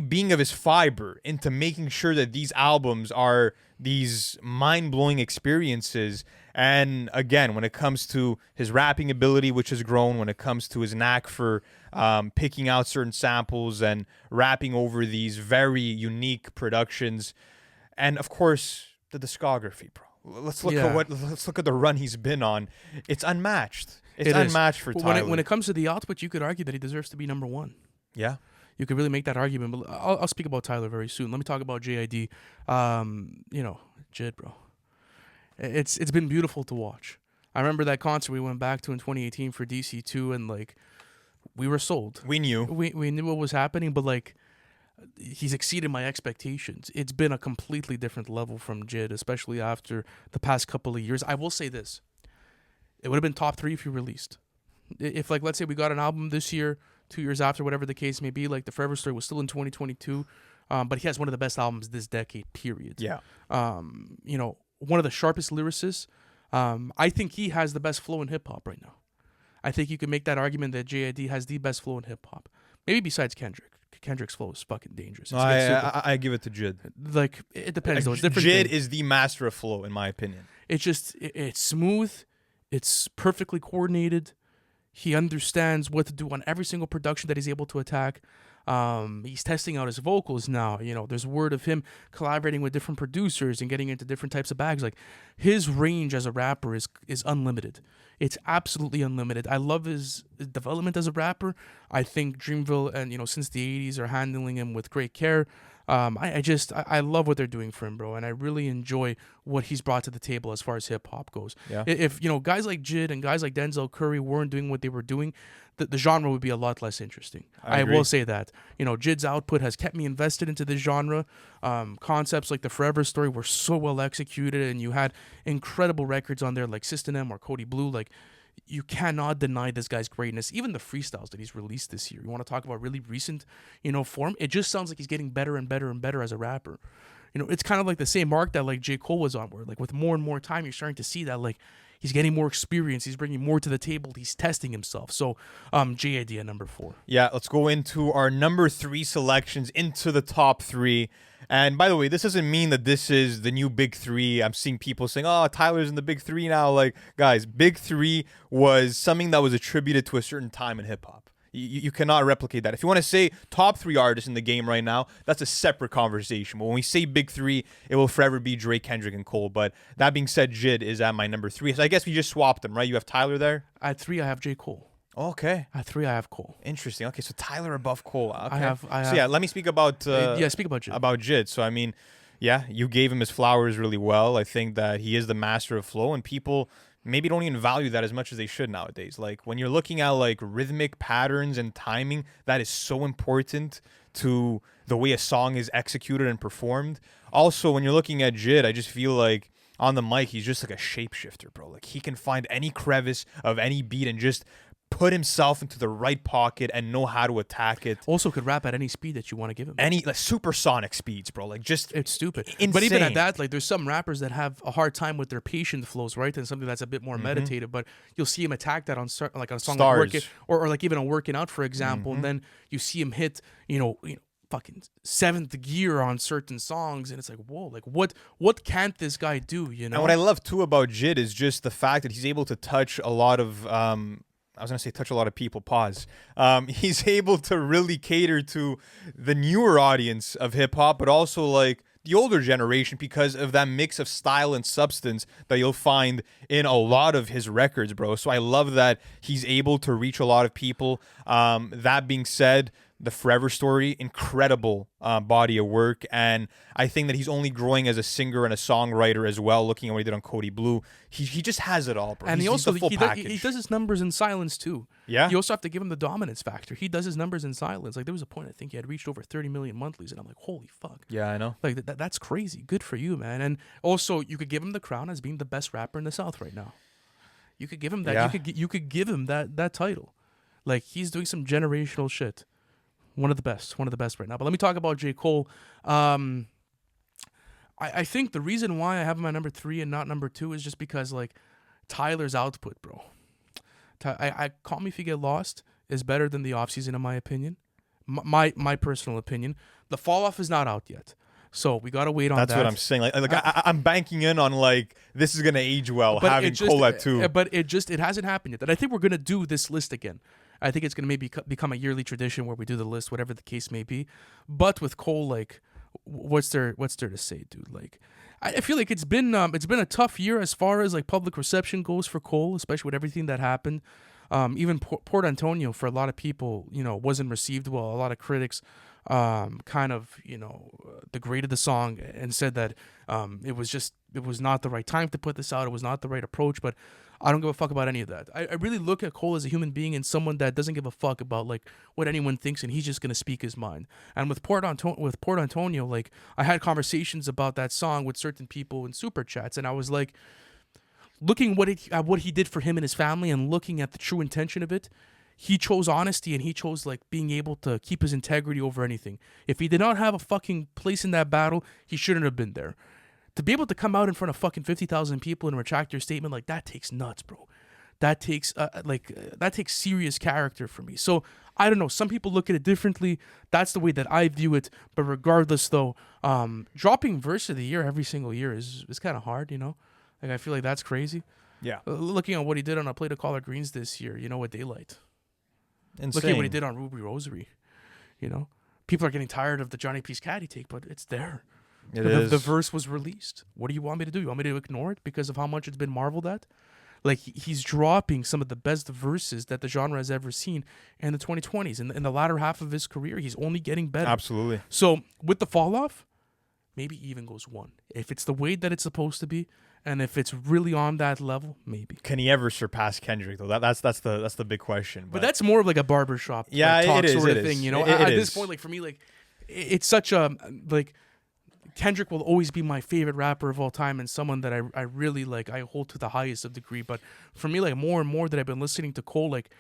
being of his fiber into making sure that these albums are these mind-blowing experiences. And again, when it comes to his rapping ability, which has grown, when it comes to his knack for picking out certain samples and rapping over these very unique productions, and of course the discography, bro. Let's look at the run he's been on. It's unmatched. It's unmatched for Tyler. When it comes to the output, you could argue that he deserves to be number 1. Yeah. You could really make that argument, but I'll speak about Tyler very soon. Let me talk about JID. Jid, bro. It's been beautiful to watch. I remember that concert we went back to in 2018 for DC2, and like we were sold. We knew. We knew what was happening, but like he's exceeded my expectations. It's been a completely different level from Jid, especially after the past couple of years. I will say this: it would have been top 3 if he released. If like let's say we got an album this year, 2 years after, whatever the case may be, like the Forever Story was still in 2022, but he has one of the best albums this decade. Period. Yeah. You know, one of the sharpest lyricists. I think he has the best flow in hip hop right now. I think you can make that argument that JID has the best flow in hip hop. Maybe besides Kendrick. Kendrick's flow is fucking dangerous. No, I give it to Jid. Like it depends though. It's different. Jid is the master of flow, in my opinion. It's just it's smooth. It's perfectly coordinated. He understands what to do on every single production that he's able to attack. He's testing out his vocals now. You know, there's word of him collaborating with different producers and getting into different types of bags. Like his range as a rapper is unlimited. It's absolutely unlimited. I love his development as a rapper. I think Dreamville and since the 80s are handling him with great care. I love what they're doing for him, bro, and I really enjoy what he's brought to the table as far as hip hop goes. Yeah. If guys like Jid and guys like Denzel Curry weren't doing what they were doing, the genre would be a lot less interesting. I will say that. Jid's output has kept me invested into this genre. Concepts like the Forever Story were so well executed, and you had incredible records on there like System M or Cody Blue. Like, you cannot deny this guy's greatness. Even the freestyles that he's released this year. You want to talk about really recent, form? It just sounds like he's getting better and better and better as a rapper. It's kind of like the same mark that like J. Cole was on, where like with more and more time, you're starting to see that like he's getting more experience. He's bringing more to the table. He's testing himself. So, JID at number 4. Yeah, let's go into our number 3 selections into the top 3. And by the way, this doesn't mean that this is the new big 3. I'm seeing people saying, oh, Tyler's in the big 3 now. Like, guys, big 3 was something that was attributed to a certain time in hip hop. You cannot replicate that. If you want to say top 3 artists in the game right now, that's a separate conversation. But when we say big 3, it will forever be Drake, Kendrick, and Cole. But that being said, Jid is at my number 3. So I guess we just swapped them, right? You have Tyler there? At 3, I have J. Cole. Okay. At 3, I have Cole. Interesting. Okay, so Tyler above Cole. Okay. I have. So yeah, let me speak about speak about Jid. About Jid. So I mean, yeah, you gave him his flowers really well. I think that he is the master of flow, and people maybe don't even value that as much as they should nowadays. Like when you're looking at like rhythmic patterns and timing, that is so important to the way a song is executed and performed. Also, when you're looking at Jid, I just feel like on the mic, he's just like a shapeshifter, bro. Like he can find any crevice of any beat and just put himself into the right pocket and know how to attack it. Also could rap at any speed that you want to give him. Any like supersonic speeds, bro. Like just it's stupid. Insane. But even at that, like there's some rappers that have a hard time with their patient flows, right? And something that's a bit more meditative. But you'll see him attack that on like on a song like Work It, or like even on Working Out, for example. And then you see him hit, fucking 7th gear on certain songs, and it's like, whoa, like what can't this guy do? And what I love too about Jid is just the fact that he's able to touch a lot of I was going to say touch a lot of people, pause. He's able to really cater to the newer audience of hip-hop, but also like the older generation because of that mix of style and substance that you'll find in a lot of his records, bro. So I love that he's able to reach a lot of people. That being said, the Forever Story, incredible body of work, and I think that he's only growing as a singer and a songwriter as well. Looking at what he did on Cody Blue, he just has it all, bro. And he's the full package. He does his numbers in silence too. Yeah, you also have to give him the dominance factor. He does his numbers in silence. Like there was a point I think he had reached over 30 million monthlies, and I'm like, holy fuck. Yeah, I know. Like that's crazy. Good for you, man. And also, you could give him the crown as being the best rapper in the South right now. You could give him that. Yeah. You could give him that title. Like he's doing some generational shit. One of the best right now. But let me talk about J. Cole. I think the reason why I have him at number 3 and not number 2 is just because like Tyler's output, bro. I Call Me If You Get Lost is better than the offseason in my opinion. My personal opinion. The Fall Off is not out yet. So we gotta wait on that. That's what I'm saying. Like I'm banking in on like this is gonna age well, having Cole at 2. But it hasn't happened yet. And I think we're gonna do this list again. I think it's gonna maybe become a yearly tradition where we do the list, whatever the case may be. But with Cole, like, what's there to say, dude? Like, I feel like it's been a tough year as far as like public reception goes for Cole, especially with everything that happened. Even Port Antonio for a lot of people, wasn't received well. A lot of critics kind of, degraded the song and said that it was not the right time to put this out. It was not the right approach. But I don't give a fuck about any of that. I really look at Cole as a human being and someone that doesn't give a fuck about like what anyone thinks, and he's just gonna speak his mind. And with Port Antonio, like I had conversations about that song with certain people in super chats, and I was like, looking at what he did for him and his family, and looking at the true intention of it. He chose honesty, and he chose like being able to keep his integrity over anything. If he did not have a fucking place in that battle, he shouldn't have been there. To be able to come out in front of fucking 50,000 people and retract your statement, like that takes nuts, bro. That takes that takes serious character for me. So I don't know. Some people look at it differently. That's the way that I view it. But regardless, though, dropping verse of the year every single year is kind of hard. Like I feel like that's crazy. Yeah. Looking at what he did on A Plate of Collard Greens this year, with Daylight. Insane. Looking at what he did on Ruby Rosary, people are getting tired of the Johnny Piscati take, but it's there. The verse was released. What do you want me to do? You want me to ignore it because of how much it's been marveled at? Like he's dropping some of the best verses that the genre has ever seen in the 2020s. In the latter half of his career, he's only getting better. Absolutely. So with the fall off, maybe he even goes one. If it's the way that it's supposed to be, and if it's really on that level, maybe. Can he ever surpass Kendrick though? That's the big question. But that's more of like a barbershop talk it is, sort of it thing, is. At this point, like for me, like it's such a like Kendrick will always be my favorite rapper of all time, and someone that I really like. I hold to the highest of degree. But for me, like more and more that I've been listening to Cole, like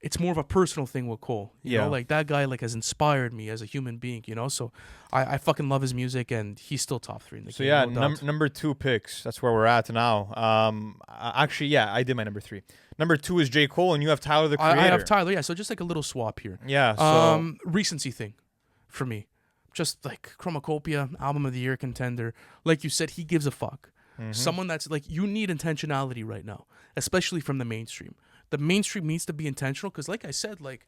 it's more of a personal thing with Cole. You know, like that guy like has inspired me as a human being. So I fucking love his music, and he's still top 3 in the game. So no number 2 picks. That's where we're at now. Actually, I did my number 3. Number 2 is J. Cole, and you have Tyler the Creator. I have Tyler. Yeah, so just like a little swap here. Yeah. So recency thing, for me. Just like Chromacopia, album of the year contender. Like you said, he gives a fuck. Someone that's like, you need intentionality right now, especially from the mainstream. The mainstream needs to be intentional because, like I said, like,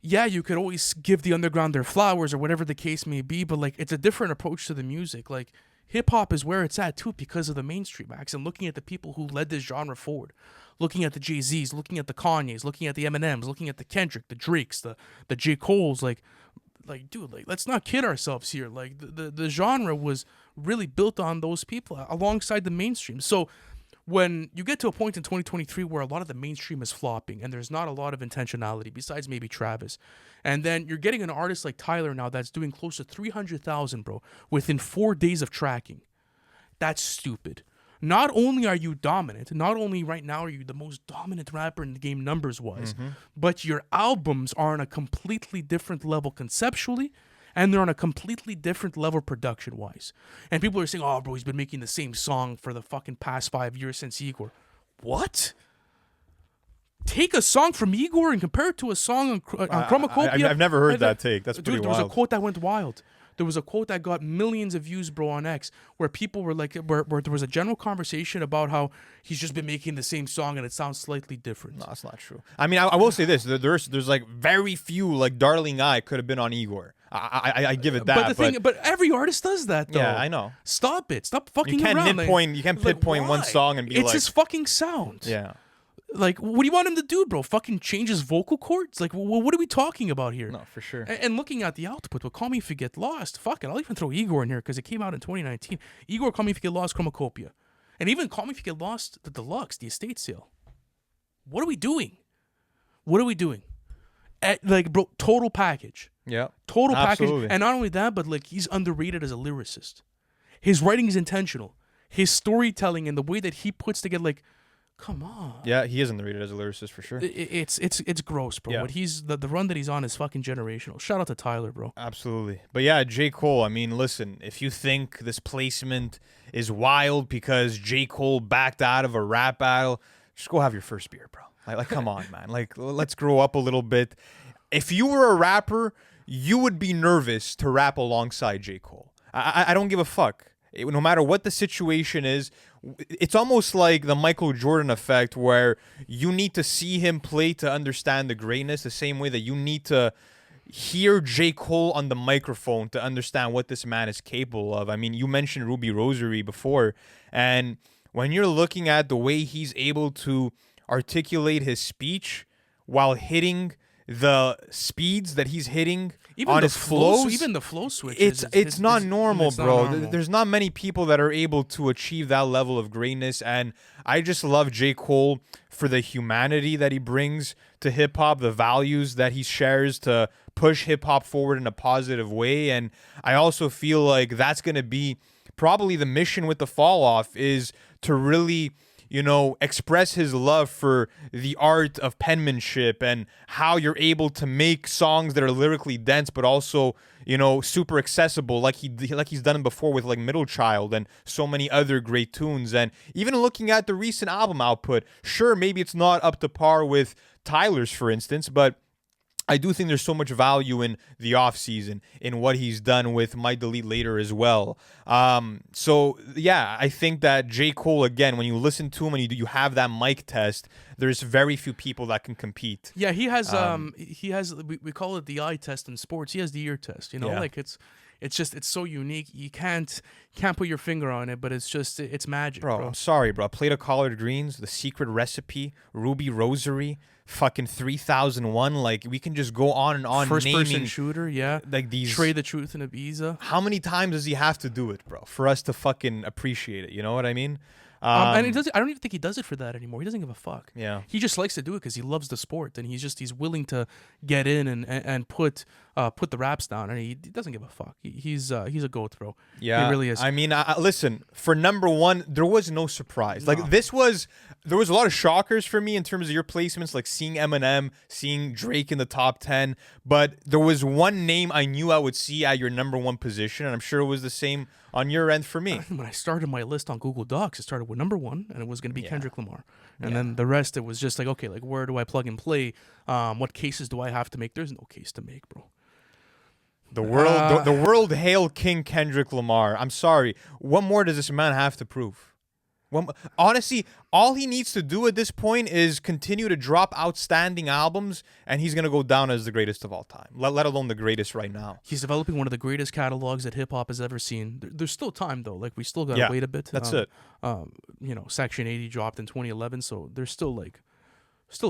yeah, you could always give the underground their flowers or whatever the case may be, but like, it's a different approach to the music. Like, hip hop is where it's at too because of the mainstream acts, and looking at the people who led this genre forward, looking at the Jay-Z's, looking at the Kanye's, looking at the Eminems, looking at the Kendrick, the Drakes, the J. Cole's, like, dude, like, let's not kid ourselves here. Like, the genre was really built on those people alongside the mainstream. So when you get to a point in 2023 where a lot of the mainstream is flopping and there's not a lot of intentionality besides maybe Travis, and then you're getting an artist like Tyler now that's doing close to 300,000, bro, within 4 days of tracking, that's stupid. Not only are you dominant, not only right now are you the most dominant rapper in the game numbers-wise, but your albums are on a completely different level conceptually, and they're on a completely different level production-wise. And people are saying, oh, bro, he's been making the same song for the fucking past 5 years since Igor. What? Take a song from Igor and compare it to a song on Chromacopia? I've never heard that take. That's pretty wild. Dude, there was a quote that went wild. There was a quote that got millions of views, bro, on X, where people were like, where there was a general conversation about how he's just been making the same song and it sounds slightly different. No, that's not true. I mean, I will say this: there's like very few, like Darling I could have been on Igor. I give it that. But every artist does that, though. Yeah, I know. Stop it. Stop fucking around. You can't pinpoint one song and be it's his fucking sound. Yeah. Like, what do you want him to do, bro? Fucking change his vocal cords? Like, what are we talking about here? No, for sure. And looking at the output, with Call Me If You Get Lost, fuck it, I'll even throw Igor in here because it came out in 2019. Igor, Call Me If You Get Lost, Chromacopia. And even Call Me If You Get Lost, the deluxe, the estate sale. What are we doing? Like, bro, total package. Yeah. Total Absolutely. package. And not only that, but like, he's underrated as a lyricist. His writing is intentional. His storytelling and the way that he puts together, like, come on. Yeah, he is underrated as a lyricist for sure. It's gross, bro. Yeah. But he's the run that he's on is fucking generational. Shout out to Tyler, bro. Absolutely. But yeah, J. Cole, I mean, listen, if you think this placement is wild because J. Cole backed out of a rap battle, just go have your first beer, bro. Like come on, man. Like, let's grow up a little bit. If you were a rapper, you would be nervous to rap alongside J. Cole. I don't give a fuck. No matter what the situation is, it's almost like the Michael Jordan effect where you need to see him play to understand the greatness, the same way that you need to hear J. Cole on the microphone to understand what this man is capable of. I mean, you mentioned Ruby Rosary before, and when you're looking at the way he's able to articulate his speech while hitting the speeds that he's hitting Even on the his flows, even the flow switches. it's not normal, it's not bro. normal. There's not many people that are able to achieve that level of greatness, and I just love J. Cole for the humanity that he brings to hip hop, the values that he shares to push hip hop forward in a positive way, and I also feel like that's gonna be probably the mission with the fall off, is to really, you know, express his love for the art of penmanship and how you're able to make songs that are lyrically dense but also, you know, super accessible, like he's done it before with like Middle Child and so many other great tunes. And even looking at the recent album output, sure, maybe it's not up to par with Tyler's, for instance, but I do think there's so much value in the off season in what he's done with Might Delete Later as well. So yeah, I think that J. Cole, again, when you listen to him and you have that mic test, there's very few people that can compete. Yeah, he has we call it the eye test in sports. He has the ear test, you know, Yeah. like it's so unique. You can't put your finger on it, but it's magic, Bro, bro. I'm sorry, bro. Plate of Collard Greens, The Secret Recipe, Ruby Rosary, fucking 3001. Like, we can just go on and on First person naming shooter, yeah. like these. Trade the Truth in Ibiza. How many times does he have to do it, bro, for us to fucking appreciate it? You know what I mean? And I don't even think he does it for that anymore. He doesn't give a fuck. Yeah. He just likes to do it because he loves the sport, and he's willing to get in and put the raps down, and he doesn't give a fuck. He's a goat, bro. Yeah, he really is. I mean, listen, for number one, there was no surprise. Like, there was a lot of shockers for me in terms of your placements, like seeing Eminem, seeing Drake in the top 10. But there was one name I knew I would see at your number one position, and I'm sure it was the same on your end for me. When I started my list on Google Docs, it started with number one, and it was going to be Kendrick Lamar. And then the rest, it was just like, okay, like, where do I plug and play? What cases do I have to make? There's no case to make, bro. The world hail King Kendrick Lamar. I'm sorry. What more does this man have to prove? Honestly, all he needs to do at this point is continue to drop outstanding albums, and he's going to go down as the greatest of all time, let alone the greatest right now. He's developing one of the greatest catalogs that hip-hop has ever seen. There's still time, though. Like, we still got to wait a bit. That's it. You know, Section 80 dropped in 2011, so there's still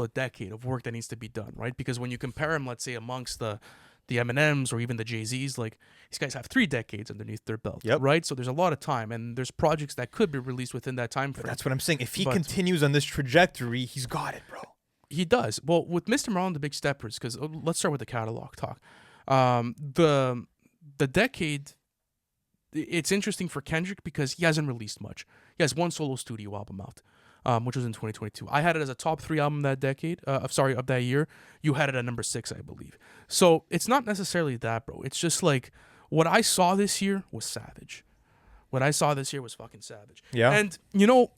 a decade of work that needs to be done, right? Because when you compare him, let's say, amongst the Eminems or even the Jay-Z's, like, these guys have 3 decades underneath their belt, right? So there's a lot of time, and there's projects that could be released within that time frame. That's what I'm saying. If he continues on this trajectory, he's got it, bro. He does. Well, with Mr. Morale and the Big Steppers, because let's start with the catalog talk. The decade, it's interesting for Kendrick because he hasn't released much. He has one solo studio album out, which was in 2022. I had it as a top 3 album that decade. Of that year. You had it at number 6, I believe. So it's not necessarily that, bro. It's just like what I saw this year was savage. What I saw this year was fucking savage. Yeah. And you know,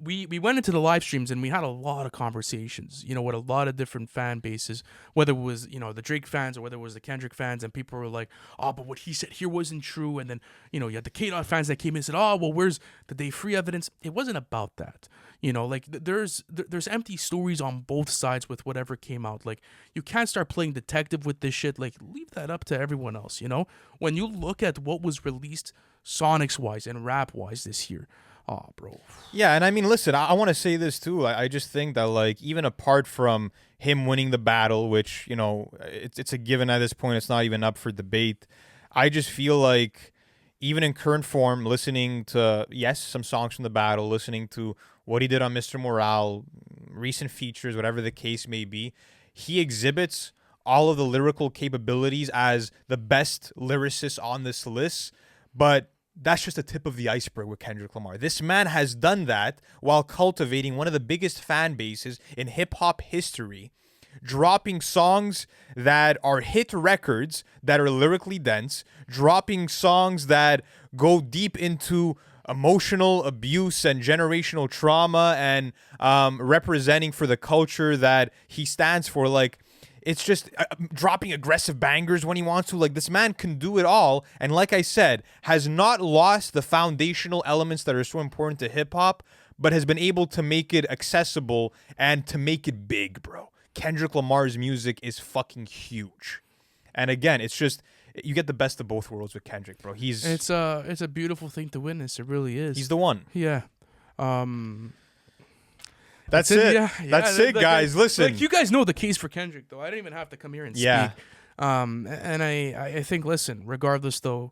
we went into the live streams and we had a lot of conversations, you know, with a lot of different fan bases, whether it was, you know, the Drake fans or whether it was the Kendrick fans, and people were like, oh, but what he said here wasn't true. And then, you know, you had the K-Dot fans that came in and said, oh, well, where's the day free evidence? It wasn't about that. You know, like there's empty stories on both sides with whatever came out. Like, you can't start playing detective with this shit. Like, leave that up to everyone else, you know? When you look at what was released Sonics-wise and rap-wise this year, oh, bro. Yeah, and I mean, listen, I want to say this too. I just think that, like, even apart from him winning the battle, which, you know, it's a given at this point, it's not even up for debate. I just feel like even in current form, listening to, yes, some songs from the battle, listening to what he did on Mr. Morale, recent features, whatever the case may be, he exhibits all of the lyrical capabilities as the best lyricist on this list, but that's just the tip of the iceberg with Kendrick Lamar. This man has done that while cultivating one of the biggest fan bases in hip-hop history, dropping songs that are hit records that are lyrically dense, dropping songs that go deep into emotional abuse and generational trauma, and representing for the culture that he stands for. Like, it's just dropping aggressive bangers when he wants to. Like, this man can do it all. And like I said, has not lost the foundational elements that are so important to hip hop, but has been able to make it accessible and to make it big, bro. Kendrick Lamar's music is fucking huge. And again, it's just, you get the best of both worlds with Kendrick, bro. It's a beautiful thing to witness. It really is. He's the one. Yeah. That's it. That's it, guys. Listen. Like, you guys know the case for Kendrick, though. I didn't even have to come here and Yeah. speak. And I think, listen, regardless, though,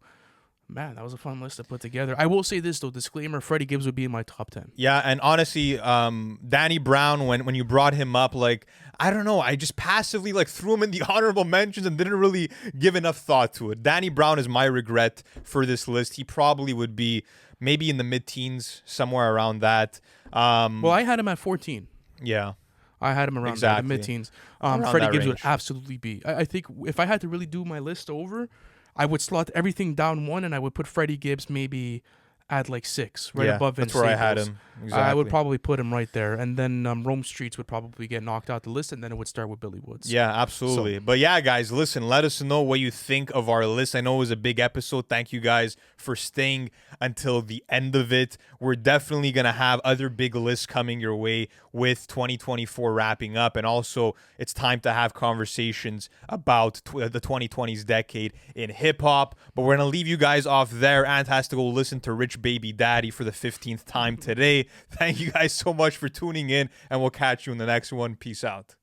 man, that was a fun list to put together. I will say this, though. Disclaimer, Freddie Gibbs would be in my top 10. Yeah, and honestly, Danny Brown, when you brought him up, like, I don't know, I just passively like threw him in the honorable mentions and didn't really give enough thought to it. Danny Brown is my regret for this list. He probably would be maybe in the mid-teens, somewhere around that. Well, I had him at 14. Yeah. I had him around Exactly. the mid-teens. Around Freddie that Gibbs range. would absolutely be. I think if I had to really do my list over, I would slot everything down one, and I would put Freddie Gibbs maybe at like 6, right Yeah, above Vince that's where I had Staples. him. I Exactly. would probably put him right there, and then Rome Streets would probably get knocked out the list, and then it would start with Billy Woods. Yeah, absolutely. But yeah, guys, listen, let us know what you think of our list. I know it was a big episode. Thank you guys for staying until the end of it. We're definitely going to have other big lists coming your way with 2024 wrapping up. And also, it's time to have conversations about the 2020s decade in hip hop. But we're going to leave you guys off there. Ant has to go listen to Rich Baby Daddy for the 15th time today. Thank you guys so much for tuning in, and we'll catch you in the next one. Peace out.